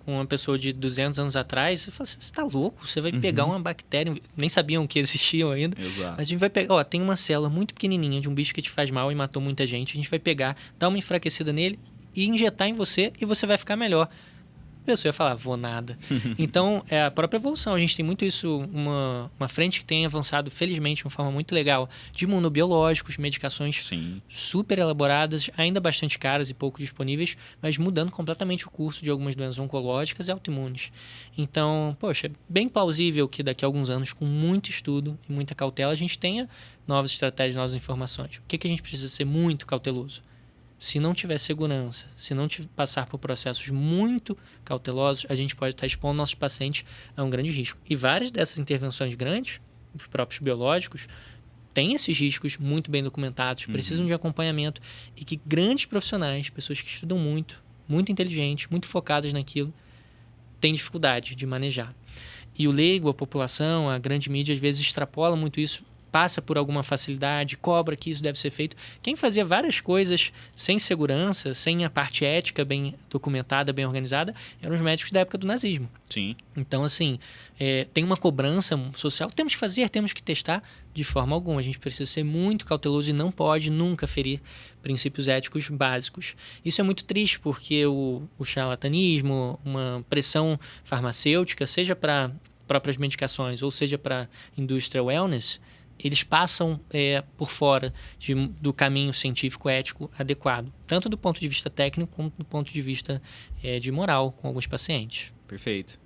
com uma pessoa de 200 anos atrás, você fala assim, você está louco? Você vai pegar uma bactéria, nem sabiam que existiam ainda. Exato. Mas a gente vai pegar, tem uma célula muito pequenininha de um bicho que te faz mal e matou muita gente. A gente vai pegar, dar uma enfraquecida nele e injetar em você e você vai ficar melhor. A pessoa ia falar, vou nada. Então, é a própria evolução. A gente tem muito isso, uma frente que tem avançado, felizmente, de uma forma muito legal, de imunobiológicos, medicações super elaboradas, ainda bastante caras e pouco disponíveis, mas mudando completamente o curso de algumas doenças oncológicas e autoimunes. Então, poxa, é bem plausível que daqui a alguns anos, com muito estudo e muita cautela, a gente tenha novas estratégias, novas informações. O que a gente precisa ser muito cauteloso? Se não tiver segurança, se não passar por processos muito cautelosos, a gente pode estar expondo nossos pacientes a um grande risco. E várias dessas intervenções grandes, os próprios biológicos, têm esses riscos muito bem documentados, precisam de acompanhamento e que grandes profissionais, pessoas que estudam muito, muito inteligentes, muito focadas naquilo, têm dificuldade de manejar. E o leigo, a população, a grande mídia, às vezes extrapola muito isso, passa por alguma facilidade, cobra que isso deve ser feito. Quem fazia várias coisas sem segurança, sem a parte ética bem documentada, bem organizada, eram os médicos da época do nazismo. Sim. Então, assim, tem uma cobrança social. Temos que fazer, temos que testar de forma alguma. A gente precisa ser muito cauteloso e não pode nunca ferir princípios éticos básicos. Isso é muito triste porque o charlatanismo, uma pressão farmacêutica, seja para próprias medicações ou seja para a indústria wellness, eles passam por fora do caminho científico ético adequado, tanto do ponto de vista técnico como do ponto de vista de moral com alguns pacientes. Perfeito.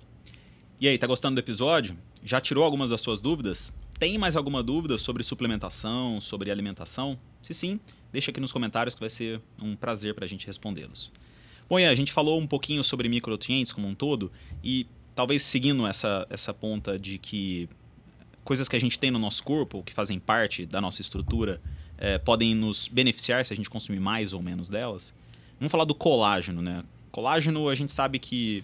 E aí, tá gostando do episódio? Já tirou algumas das suas dúvidas? Tem mais alguma dúvida sobre suplementação, sobre alimentação? Se sim, deixa aqui nos comentários que vai ser um prazer para a gente respondê-los. Bom, e a gente falou um pouquinho sobre micronutrientes como um todo e talvez seguindo essa ponta de que coisas que a gente tem no nosso corpo, que fazem parte da nossa estrutura, podem nos beneficiar se a gente consumir mais ou menos delas. Vamos falar do colágeno, né? Colágeno, a gente sabe que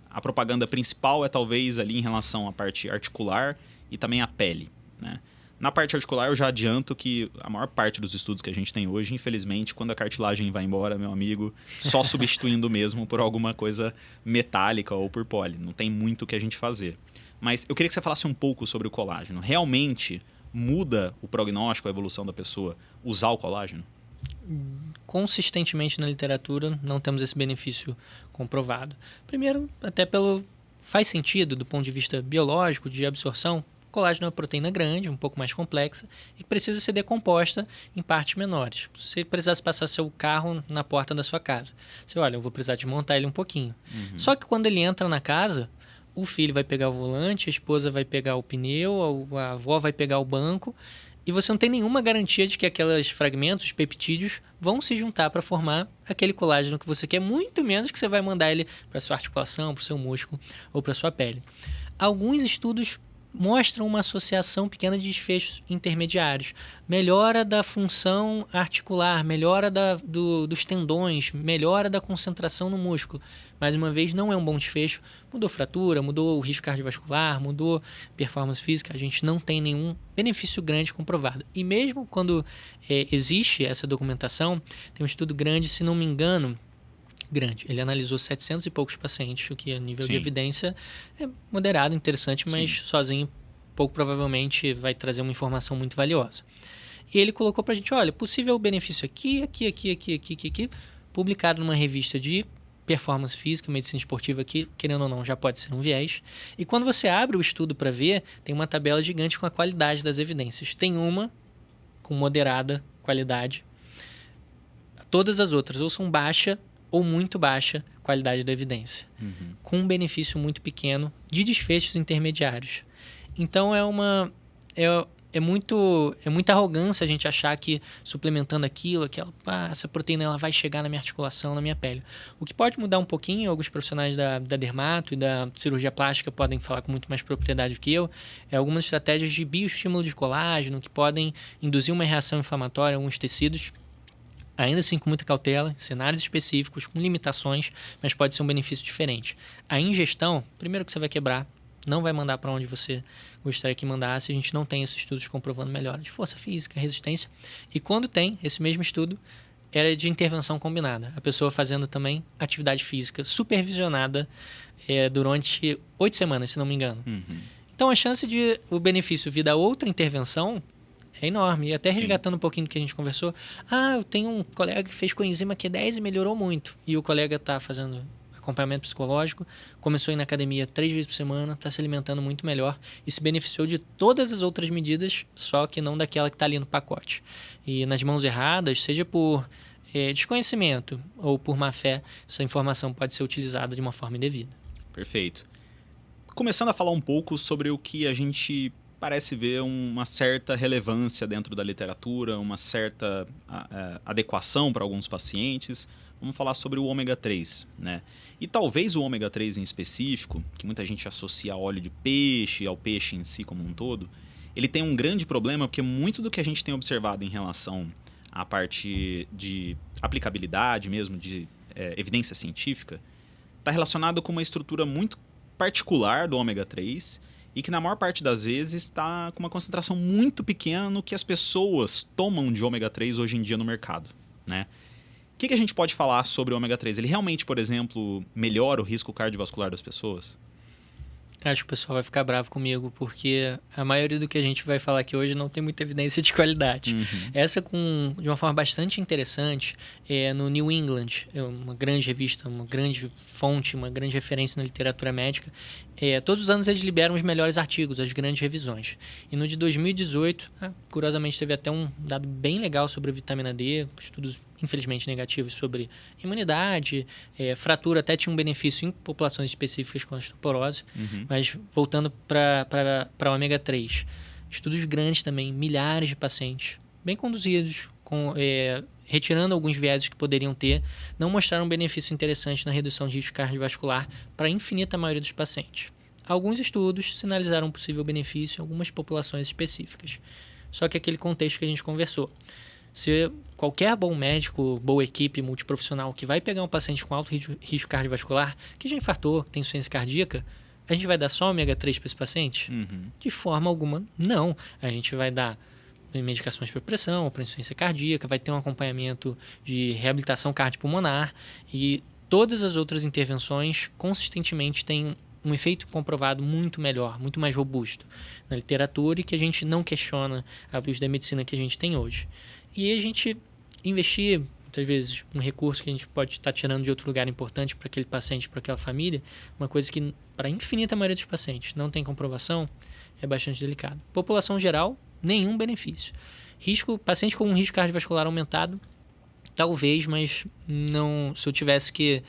a propaganda principal é talvez ali em relação à parte articular e também à pele, né? Na parte articular, eu já adianto que a maior parte dos estudos que a gente tem hoje, infelizmente, quando a cartilagem vai embora, meu amigo, só substituindo mesmo por alguma coisa metálica ou por poli. Não tem muito o que a gente fazer. Mas eu queria que você falasse um pouco sobre o colágeno. Realmente muda o prognóstico, a evolução da pessoa, usar o colágeno? Consistentemente na literatura, não temos esse benefício comprovado. Primeiro, até faz sentido do ponto de vista biológico, de absorção. Colágeno é uma proteína grande, um pouco mais complexa, e que precisa ser decomposta em partes menores. Se você precisasse passar seu carro na porta da sua casa, você olha, eu vou precisar desmontar ele um pouquinho. Só que quando ele entra na casa, o filho vai pegar o volante, a esposa vai pegar o pneu, a avó vai pegar o banco, e você não tem nenhuma garantia de que aqueles fragmentos, os peptídeos, vão se juntar para formar aquele colágeno que você quer, muito menos que você vai mandar ele para sua articulação, para o seu músculo ou para sua pele. Alguns estudos mostram uma associação pequena de desfechos intermediários. Melhora da função articular, melhora dos tendões, melhora da concentração no músculo. Mais uma vez, não é um bom desfecho. Mudou fratura, mudou o risco cardiovascular, mudou performance física. A gente não tem nenhum benefício grande comprovado. E mesmo quando existe essa documentação, tem um estudo grande, se não me engano, ele analisou 700 e poucos pacientes, o que a nível de evidência é moderado, interessante, mas sozinho pouco provavelmente vai trazer uma informação muito valiosa. E ele colocou pra gente, olha, possível benefício aqui, publicado numa revista de performance física, medicina esportiva aqui, querendo ou não, já pode ser um viés. E quando você abre o estudo para ver, tem uma tabela gigante com a qualidade das evidências. Tem uma com moderada qualidade. Todas as outras ou são baixa ou muito baixa qualidade da evidência, com um benefício muito pequeno de desfechos intermediários. Então é muita arrogância a gente achar que suplementando essa proteína ela vai chegar na minha articulação, na minha pele. O que pode mudar um pouquinho, alguns profissionais da dermato e da cirurgia plástica podem falar com muito mais propriedade do que eu, é algumas estratégias de bioestímulo de colágeno que podem induzir uma reação inflamatória em alguns tecidos. Ainda assim, com muita cautela, cenários específicos, com limitações, mas pode ser um benefício diferente. A ingestão, primeiro que você vai quebrar, não vai mandar para onde você gostaria que mandasse. A gente não tem esses estudos comprovando melhora de força física, resistência. E quando tem, esse mesmo estudo era de intervenção combinada. A pessoa fazendo também atividade física supervisionada durante 8 semanas, se não me engano. Então, a chance de o benefício vir da outra intervenção é enorme. E até resgatando um pouquinho do que a gente conversou, eu tenho um colega que fez coenzima Q10 e melhorou muito. E o colega está fazendo acompanhamento psicológico, começou a ir na academia 3 vezes por semana, está se alimentando muito melhor e se beneficiou de todas as outras medidas, só que não daquela que está ali no pacote. E nas mãos erradas, seja por desconhecimento ou por má fé, essa informação pode ser utilizada de uma forma indevida. Perfeito. Começando a falar um pouco sobre o que a gente parece ver uma certa relevância dentro da literatura, uma certa adequação para alguns pacientes. Vamos falar sobre o ômega 3, né? E talvez o ômega 3 em específico, que muita gente associa a óleo de peixe, ao peixe em si como um todo, ele tem um grande problema porque muito do que a gente tem observado em relação à parte de aplicabilidade mesmo, de evidência científica, está relacionado com uma estrutura muito particular do ômega 3 e que na maior parte das vezes está com uma concentração muito pequena no que as pessoas tomam de ômega 3 hoje em dia no mercado, né? O que a gente pode falar sobre o ômega 3? Ele realmente, por exemplo, melhora o risco cardiovascular das pessoas? Acho que o pessoal vai ficar bravo comigo, porque a maioria do que a gente vai falar aqui hoje não tem muita evidência de qualidade. Essa, de uma forma bastante interessante, é no New England, é uma grande revista, uma grande fonte, uma grande referência na literatura médica. Todos os anos eles liberam os melhores artigos, as grandes revisões. E no de 2018, curiosamente, teve até um dado bem legal sobre a vitamina D, estudos infelizmente negativos sobre imunidade, fratura até tinha um benefício em populações específicas com osteoporose, mas voltando para o ômega 3, estudos grandes também, milhares de pacientes, bem conduzidos, retirando alguns vieses que poderiam ter, não mostraram um benefício interessante na redução de risco cardiovascular para a infinita maioria dos pacientes. Alguns estudos sinalizaram um possível benefício em algumas populações específicas. Só que aquele contexto que a gente conversou. Se qualquer bom médico, boa equipe multiprofissional que vai pegar um paciente com alto risco cardiovascular, que já infartou, que tem insuficiência cardíaca, a gente vai dar só ômega 3 para esse paciente? De forma alguma, não. A gente vai dar medicações para pressão, para insuficiência cardíaca, vai ter um acompanhamento de reabilitação cardiopulmonar e todas as outras intervenções consistentemente têm um efeito comprovado muito melhor, muito mais robusto na literatura e que a gente não questiona a luz da medicina que a gente tem hoje. E a gente investir, muitas vezes, um recurso que a gente pode estar tirando de outro lugar importante para aquele paciente, para aquela família, uma coisa que, para a infinita maioria dos pacientes, não tem comprovação, é bastante delicado. População geral, nenhum benefício. Paciente com um risco cardiovascular aumentado, talvez, mas não. Se eu tivesse que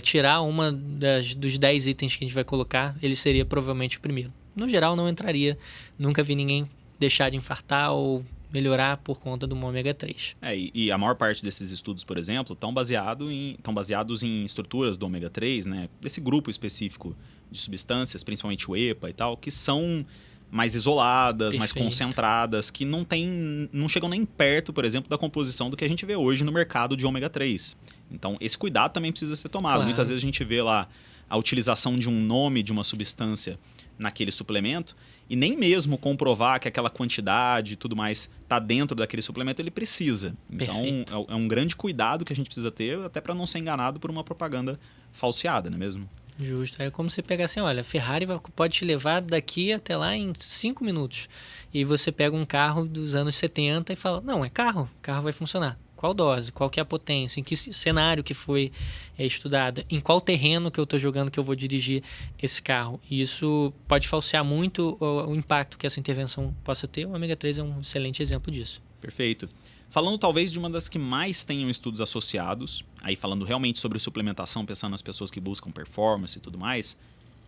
tirar uma dos 10 itens que a gente vai colocar, ele seria provavelmente o primeiro. No geral, não entraria. Nunca vi ninguém deixar de infartar ou melhorar por conta do ômega 3. E a maior parte desses estudos, por exemplo, estão baseados em estruturas do ômega 3, né? Desse grupo específico de substâncias, principalmente o EPA e tal, que são mais isoladas, mais concentradas, que não chegam nem perto, por exemplo, da composição do que a gente vê hoje no mercado de ômega 3. Então, esse cuidado também precisa ser tomado. Claro. Muitas vezes a gente vê lá a utilização de um nome de uma substância naquele suplemento e nem mesmo comprovar que aquela quantidade e tudo mais está dentro daquele suplemento, ele precisa. Então, é um grande cuidado que a gente precisa ter, até para não ser enganado por uma propaganda falseada, não é mesmo? Justo. É como você pegar assim, olha, a Ferrari pode te levar daqui até lá em 5 minutos. E você pega um carro dos anos 70 e fala, não, é carro, o carro vai funcionar. Qual dose? Qual que é a potência? Em que cenário que foi estudado? Em qual terreno que eu estou jogando que eu vou dirigir esse carro? E isso pode falsear muito o impacto que essa intervenção possa ter. O ômega 3 é um excelente exemplo disso. Perfeito. Falando talvez de uma das que mais tenham estudos associados, aí falando realmente sobre suplementação, pensando nas pessoas que buscam performance e tudo mais,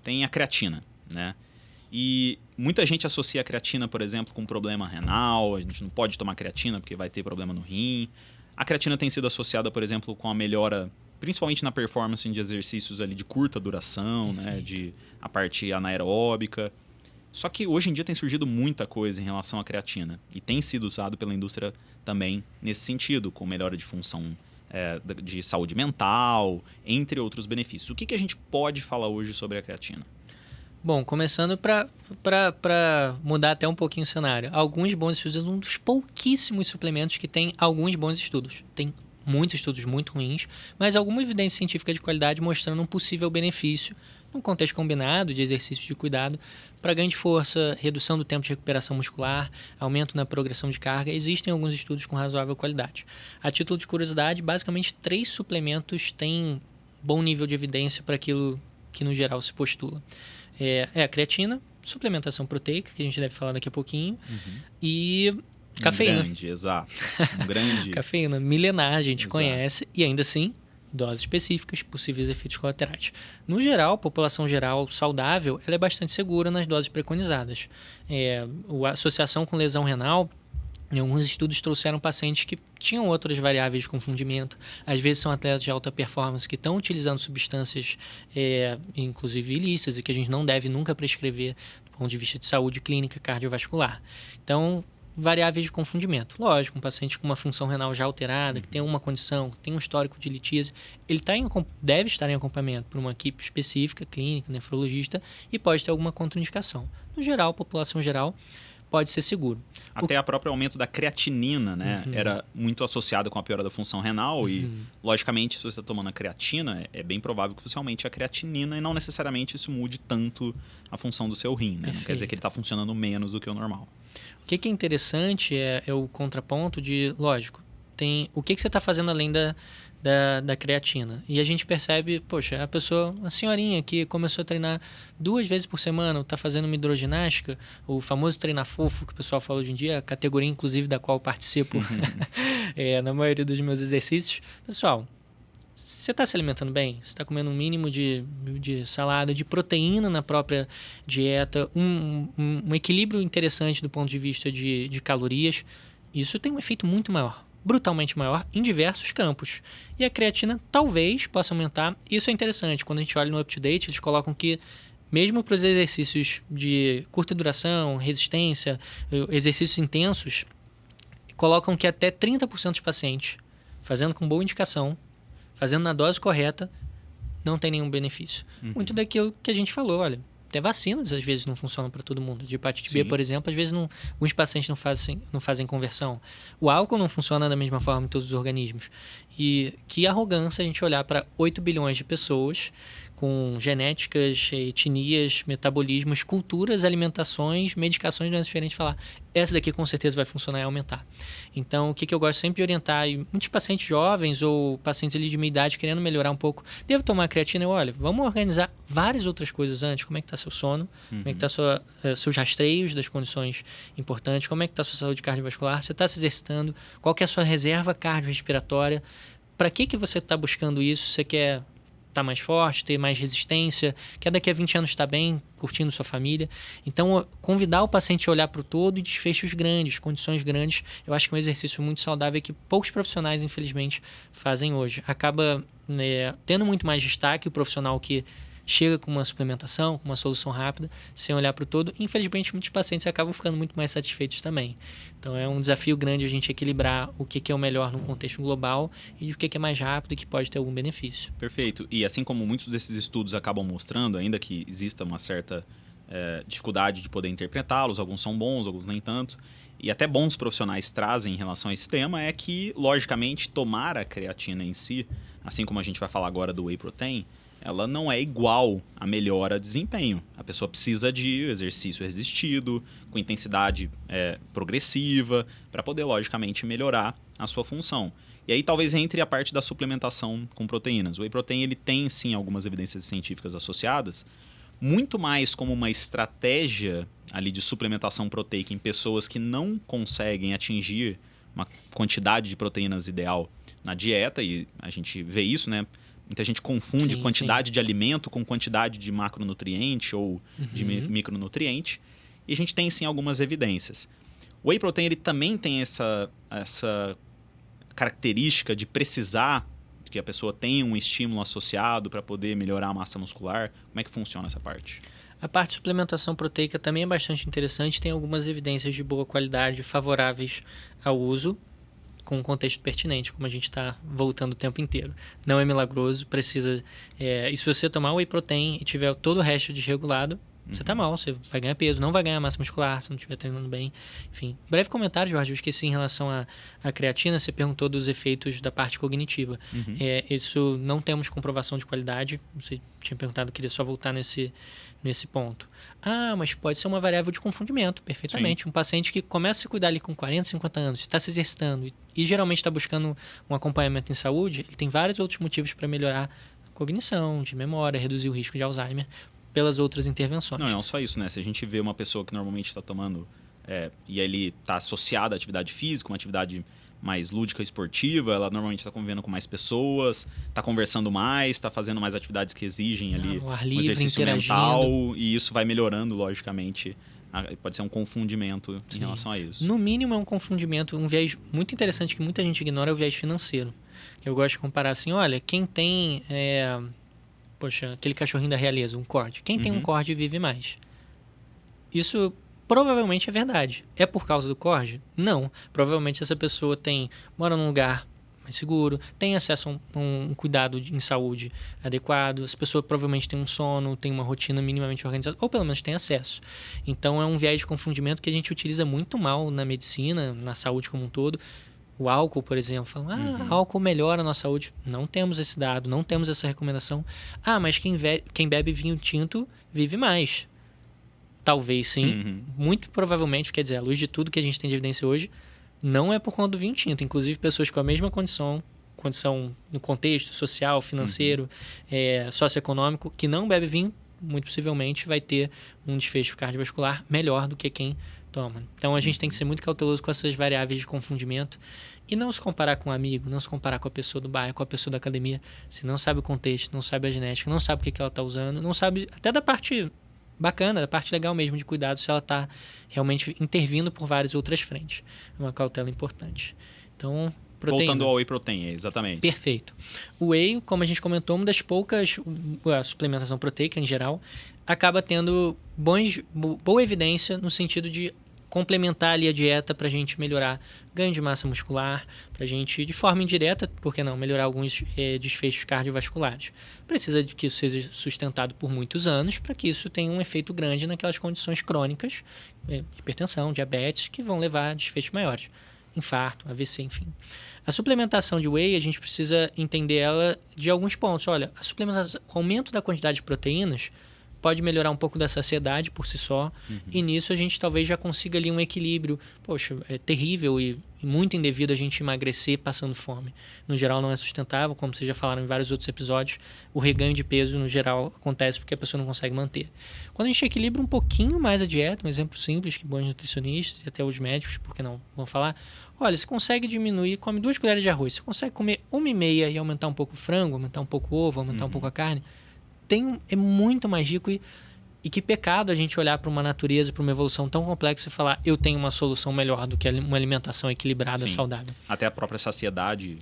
tem a creatina, né? E muita gente associa a creatina, por exemplo, com problema renal, a gente não pode tomar creatina porque vai ter problema no rim. A creatina tem sido associada, por exemplo, com a melhora, principalmente na performance de exercícios ali de curta duração, né? De a parte anaeróbica. Só que hoje em dia tem surgido muita coisa em relação à creatina e tem sido usado pela indústria também nesse sentido, com melhora de função de saúde mental, entre outros benefícios. O que a gente pode falar hoje sobre a creatina? Bom, começando para mudar até um pouquinho o cenário. Alguns bons estudos, um dos pouquíssimos suplementos que tem alguns bons estudos. Tem muitos estudos muito ruins, mas alguma evidência científica de qualidade mostrando um possível benefício num contexto combinado de exercício de cuidado para ganho de força, redução do tempo de recuperação muscular, aumento na progressão de carga. Existem alguns estudos com razoável qualidade. A título de curiosidade, basicamente 3 suplementos têm bom nível de evidência para aquilo que no geral se postula. A creatina, suplementação proteica, que a gente deve falar daqui a pouquinho, e cafeína. Um grande, exato. Um grande... Cafeína, milenar, a gente conhece, e ainda assim, doses específicas, possíveis efeitos colaterais. No geral, a população geral saudável, ela é bastante segura nas doses preconizadas. A associação com lesão renal, em alguns estudos trouxeram pacientes que tinham outras variáveis de confundimento. Às vezes são atletas de alta performance que estão utilizando substâncias, inclusive ilícitas, e que a gente não deve nunca prescrever do ponto de vista de saúde clínica cardiovascular. Então, variáveis de confundimento. Lógico, um paciente com uma função renal já alterada, que tem uma condição, que tem um histórico de litíase, ele deve estar em acompanhamento por uma equipe específica, clínica, nefrologista, e pode ter alguma contraindicação. No geral, população geral, pode ser seguro. Até o próprio aumento da creatinina, né? Era muito associado com a piora da função renal e, logicamente, se você está tomando a creatina, é bem provável que você aumente a creatinina e não necessariamente isso mude tanto a função do seu rim, né? Não quer dizer que ele está funcionando menos do que o normal. O que é interessante é o contraponto de, lógico, tem o que você está fazendo além da creatina. E a gente percebe, poxa, a pessoa, a senhorinha que começou a treinar 2 vezes por semana, está fazendo uma hidroginástica, o famoso treinar fofo, que o pessoal fala hoje em dia, a categoria inclusive da qual eu participo na maioria dos meus exercícios. Pessoal, você está se alimentando bem? Você está comendo um mínimo de salada, de proteína na própria dieta, um equilíbrio interessante do ponto de vista de calorias. Isso tem um efeito muito maior, brutalmente maior, em diversos campos. E a creatina talvez possa aumentar. Isso é interessante. Quando a gente olha no UpToDate, eles colocam que mesmo para os exercícios de curta duração, resistência, exercícios intensos, colocam que até 30% dos pacientes, fazendo com boa indicação, fazendo na dose correta, não tem nenhum benefício. Muito daquilo que a gente falou, olha, até vacinas às vezes não funcionam para todo mundo. De hepatite B, por exemplo, às vezes alguns pacientes não fazem conversão. O álcool não funciona da mesma forma em todos os organismos. E que arrogância a gente olhar para 8 bilhões de pessoas com genéticas, etnias, metabolismos, culturas, alimentações, medicações não é diferente, falar essa daqui com certeza vai funcionar e aumentar. Então, o que eu gosto sempre de orientar, e muitos pacientes jovens ou pacientes ali de meia idade querendo melhorar um pouco, devo tomar creatina? Olha, vamos organizar várias outras coisas antes. Como é que está seu sono? Como é que está seus rastreios das condições importantes? Como é que está sua saúde cardiovascular? Você está se exercitando? Qual que é a sua reserva cardiorrespiratória? Para que você está buscando isso? Você quer estar mais forte, ter mais resistência, quer daqui a 20 anos estar bem, curtindo sua família. Então, convidar o paciente a olhar para o todo e desfechos grandes, condições grandes, eu acho que é um exercício muito saudável que poucos profissionais, infelizmente, fazem hoje. Acaba tendo muito mais destaque o profissional que chega com uma suplementação, com uma solução rápida, sem olhar para o todo. Infelizmente, muitos pacientes acabam ficando muito mais satisfeitos também. Então, é um desafio grande a gente equilibrar o que é o melhor no contexto global e o que é mais rápido e que pode ter algum benefício. Perfeito. E assim como muitos desses estudos acabam mostrando, ainda que exista uma certa dificuldade de poder interpretá-los, alguns são bons, alguns nem tanto, e até bons profissionais trazem em relação a esse tema, é que, logicamente, tomar a creatina em si, assim como a gente vai falar agora do whey protein, ela não é igual à melhora de desempenho. A pessoa precisa de exercício resistido, com intensidade progressiva, para poder, logicamente, melhorar a sua função. E aí talvez entre a parte da suplementação com proteínas. O whey protein ele tem, sim, algumas evidências científicas associadas, muito mais como uma estratégia ali de suplementação proteica em pessoas que não conseguem atingir uma quantidade de proteínas ideal na dieta, e a gente vê isso, né? Muita gente confunde quantidade de alimento com quantidade de macronutriente ou de micronutriente. E a gente tem, sim, algumas evidências. O whey protein ele também tem essa característica de precisar que a pessoa tenha um estímulo associado para poder melhorar a massa muscular. Como é que funciona essa parte? A parte de suplementação proteica também é bastante interessante. Tem algumas evidências de boa qualidade favoráveis ao uso, com um contexto pertinente, como a gente está voltando o tempo inteiro. Não é milagroso, precisa... e se você tomar whey protein e tiver todo o resto desregulado, você está mal, você vai ganhar peso, não vai ganhar massa muscular se não estiver treinando bem. Enfim, breve comentário, Jorge, eu esqueci em relação à creatina, você perguntou dos efeitos da parte cognitiva. Isso não temos comprovação de qualidade, você tinha perguntado, queria só voltar nesse ponto. Mas pode ser uma variável de confundimento, perfeitamente. Sim. Um paciente que começa a se cuidar ali com 40, 50 anos, está se exercitando e geralmente está buscando um acompanhamento em saúde, ele tem vários outros motivos para melhorar a cognição, de memória, reduzir o risco de Alzheimer, pelas outras intervenções. Não só isso, né? Se a gente vê uma pessoa que normalmente está tomando e ele está associada à atividade física, uma atividade mais lúdica, esportiva, ela normalmente está convivendo com mais pessoas, está conversando mais, está fazendo mais atividades que exigem ali um exercício mental, e isso vai melhorando, logicamente. Pode ser um confundimento em relação a isso. No mínimo é um confundimento, um viés muito interessante que muita gente ignora é o viés financeiro. Eu gosto de comparar assim, olha, quem tem... aquele cachorrinho da realeza, um Corgi. Quem tem um Corgi vive mais. Isso provavelmente é verdade. É por causa do Corgi? Não. Provavelmente essa pessoa mora num lugar mais seguro, tem acesso a um cuidado em saúde adequado, as pessoas provavelmente têm um sono, têm uma rotina minimamente organizada, ou pelo menos têm acesso. Então é um viés de confundimento que a gente utiliza muito mal na medicina, na saúde como um todo. O álcool, por exemplo, falam, álcool melhora a nossa saúde. Não temos esse dado, não temos essa recomendação. Mas quem bebe vinho tinto vive mais. Talvez sim. Muito provavelmente, quer dizer, à luz de tudo que a gente tem de evidência hoje, não é por conta do vinho tinto. Inclusive, pessoas com a mesma condição no contexto social, financeiro, socioeconômico, que não bebe vinho, muito possivelmente vai ter um desfecho cardiovascular melhor do que quem toma. Então, a gente tem que ser muito cauteloso com essas variáveis de confundimento e não se comparar com um amigo, não se comparar com a pessoa do bairro, com a pessoa da academia. Se não sabe o contexto, não sabe a genética, não sabe o que ela está usando, não sabe até da parte bacana, da parte legal mesmo de cuidado, se ela está realmente intervindo por várias outras frentes. É uma cautela importante. Então, proteína. Voltando ao whey protein, exatamente. Perfeito. O whey, como a gente comentou, uma das poucas, a suplementação proteica em geral, acaba tendo boa evidência no sentido de complementar ali a dieta para a gente melhorar ganho de massa muscular, para a gente, de forma indireta, por que não, melhorar alguns desfechos cardiovasculares. Precisa de que isso seja sustentado por muitos anos para que isso tenha um efeito grande naquelas condições crônicas, hipertensão, diabetes, que vão levar a desfechos maiores. Infarto, AVC, enfim. A suplementação de whey, a gente precisa entender ela de alguns pontos. Olha, a suplementação, o aumento da quantidade de proteínas pode melhorar um pouco da saciedade por si só, e nisso a gente talvez já consiga ali um equilíbrio. Poxa, é terrível e muito indevido a gente emagrecer passando fome. No geral não é sustentável, como vocês já falaram em vários outros episódios, o reganho de peso no geral acontece porque a pessoa não consegue manter. Quando a gente equilibra um pouquinho mais a dieta, um exemplo simples que bons nutricionistas e até os médicos, por que não, vão falar, olha, você consegue diminuir, come 2 colheres de arroz, você consegue comer 1,5 e aumentar um pouco o frango, aumentar um pouco o ovo, aumentar um pouco a carne, é muito mais rico e que pecado a gente olhar para uma natureza, para uma evolução tão complexa e falar eu tenho uma solução melhor do que uma alimentação equilibrada, saudável. Até a própria saciedade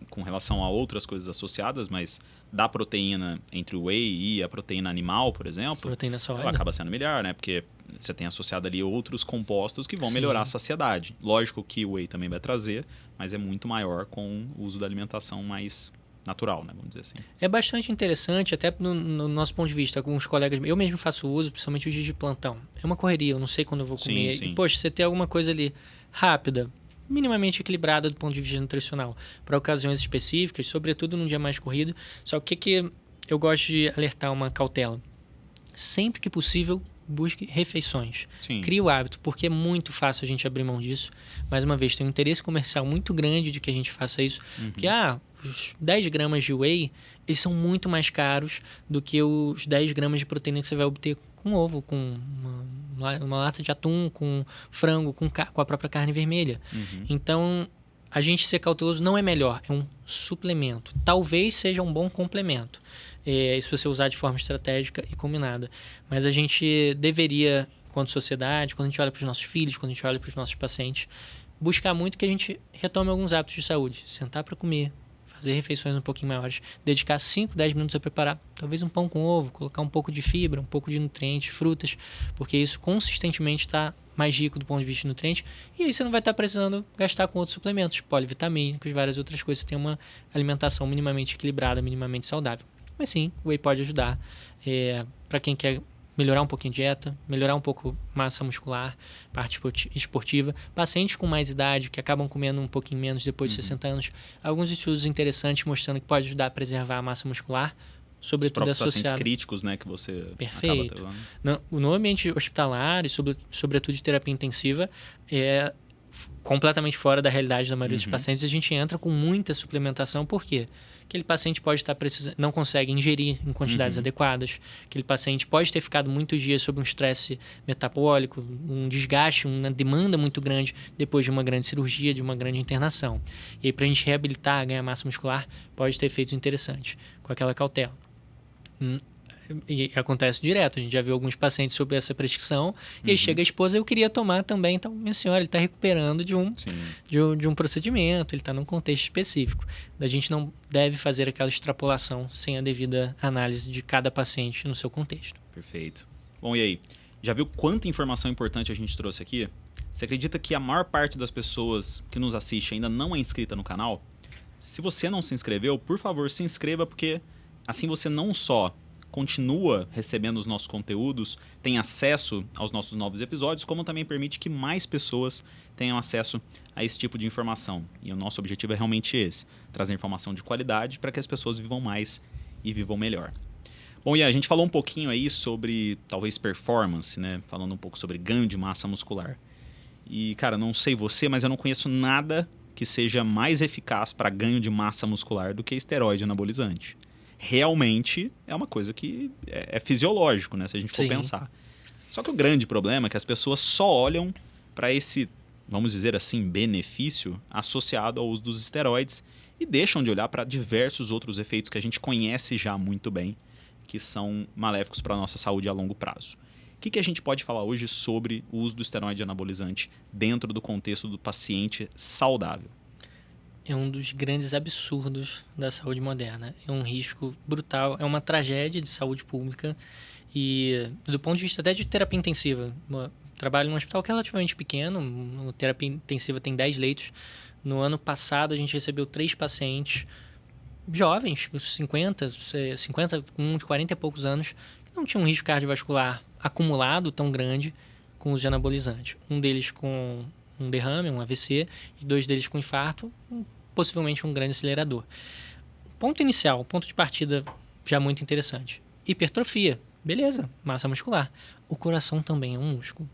com relação a outras coisas associadas, mas da proteína entre o whey e a proteína animal, por exemplo, proteína sólida, ela acaba sendo melhor, né? Porque você tem associado ali outros compostos que vão melhorar a saciedade. Lógico que o whey também vai trazer, mas é muito maior com o uso da alimentação mais natural, né? Vamos dizer assim. É bastante interessante, até no nosso ponto de vista, com os colegas. Eu mesmo faço uso, principalmente os dias de plantão. É uma correria, eu não sei quando eu vou comer. Sim. E, poxa, você tem alguma coisa ali rápida, minimamente equilibrada do ponto de vista nutricional, para ocasiões específicas, sobretudo num dia mais corrido. Só que eu gosto de alertar uma cautela. Sempre que possível, busque refeições. Sim. Crie o hábito, porque é muito fácil a gente abrir mão disso. Mais uma vez, tem um interesse comercial muito grande de que a gente faça isso. Porque, os 10 gramas de whey, eles são muito mais caros do que os 10 gramas de proteína que você vai obter com ovo, com uma lata de atum, com frango, com a própria carne vermelha. Então, a gente ser cauteloso não é melhor, é um suplemento. Talvez seja um bom complemento, se você usar de forma estratégica e combinada. Mas a gente deveria, enquanto sociedade, quando a gente olha para os nossos filhos, quando a gente olha para os nossos pacientes, buscar muito que a gente retome alguns hábitos de saúde. Sentar para comer, fazer refeições um pouquinho maiores, dedicar 5, 10 minutos a preparar talvez um pão com ovo, colocar um pouco de fibra, um pouco de nutrientes, frutas, porque isso consistentemente está mais rico do ponto de vista de nutrientes, e aí você não vai estar precisando gastar com outros suplementos, polivitamínicos, várias outras coisas. Você tem uma alimentação minimamente equilibrada, minimamente saudável. Mas sim, o whey pode ajudar para quem quer melhorar um pouquinho a dieta, melhorar um pouco a massa muscular, parte esportiva. Pacientes com mais idade, que acabam comendo um pouquinho menos depois de 60 anos. Alguns estudos interessantes mostrando que pode ajudar a preservar a massa muscular, sobretudo associado. Os pacientes críticos, né, que você Perfeito. acaba tendo. No ambiente hospitalar e sobretudo de terapia intensiva, é completamente fora da realidade da maioria dos pacientes. A gente entra com muita suplementação. Por quê? Aquele paciente pode estar não consegue ingerir em quantidades adequadas. Aquele paciente pode ter ficado muitos dias sob um estresse metabólico, um desgaste, uma demanda muito grande depois de uma grande cirurgia, de uma grande internação. E aí, para a gente reabilitar, ganhar massa muscular, pode ter efeitos interessantes, com aquela cautela. E acontece direto, a gente já viu alguns pacientes sob essa prescrição, e aí chega a esposa, eu queria tomar também, então, minha senhora, ele está recuperando de um procedimento, ele está num contexto específico. A gente não deve fazer aquela extrapolação sem a devida análise de cada paciente no seu contexto. Perfeito. Bom, e aí? Já viu quanta informação importante a gente trouxe aqui? Você acredita que a maior parte das pessoas que nos assiste ainda não é inscrita no canal? Se você não se inscreveu, por favor, se inscreva, porque assim você não só continua recebendo os nossos conteúdos, tem acesso aos nossos novos episódios, como também permite que mais pessoas tenham acesso a esse tipo de informação. E o nosso objetivo é realmente esse, trazer informação de qualidade para que as pessoas vivam mais e vivam melhor. Bom, e a gente falou um pouquinho aí sobre, talvez, performance, né? Falando um pouco sobre ganho de massa muscular. E, cara, não sei você, mas eu não conheço nada que seja mais eficaz para ganho de massa muscular do que esteroide anabolizante. Realmente é uma coisa que é fisiológico, né? Se a gente for pensar. Só que o grande problema é que as pessoas só olham para esse, vamos dizer assim, benefício associado ao uso dos esteroides e deixam de olhar para diversos outros efeitos que a gente conhece já muito bem, que são maléficos para a nossa saúde a longo prazo. O que a gente pode falar hoje sobre o uso do esteroide anabolizante dentro do contexto do paciente saudável? É um dos grandes absurdos da saúde moderna. É um risco brutal, é uma tragédia de saúde pública e, do ponto de vista até de terapia intensiva, trabalho num hospital que é relativamente pequeno, a terapia intensiva tem 10 leitos. No ano passado, a gente recebeu 3 pacientes jovens, 50, com uns 40 e poucos anos, que não tinham um risco cardiovascular acumulado tão grande com os de anabolizante. Um deles com um derrame, um AVC, e 2 deles com infarto, possivelmente um grande acelerador. Ponto inicial, ponto de partida já muito interessante. Hipertrofia, beleza, massa muscular. O coração também é um músculo.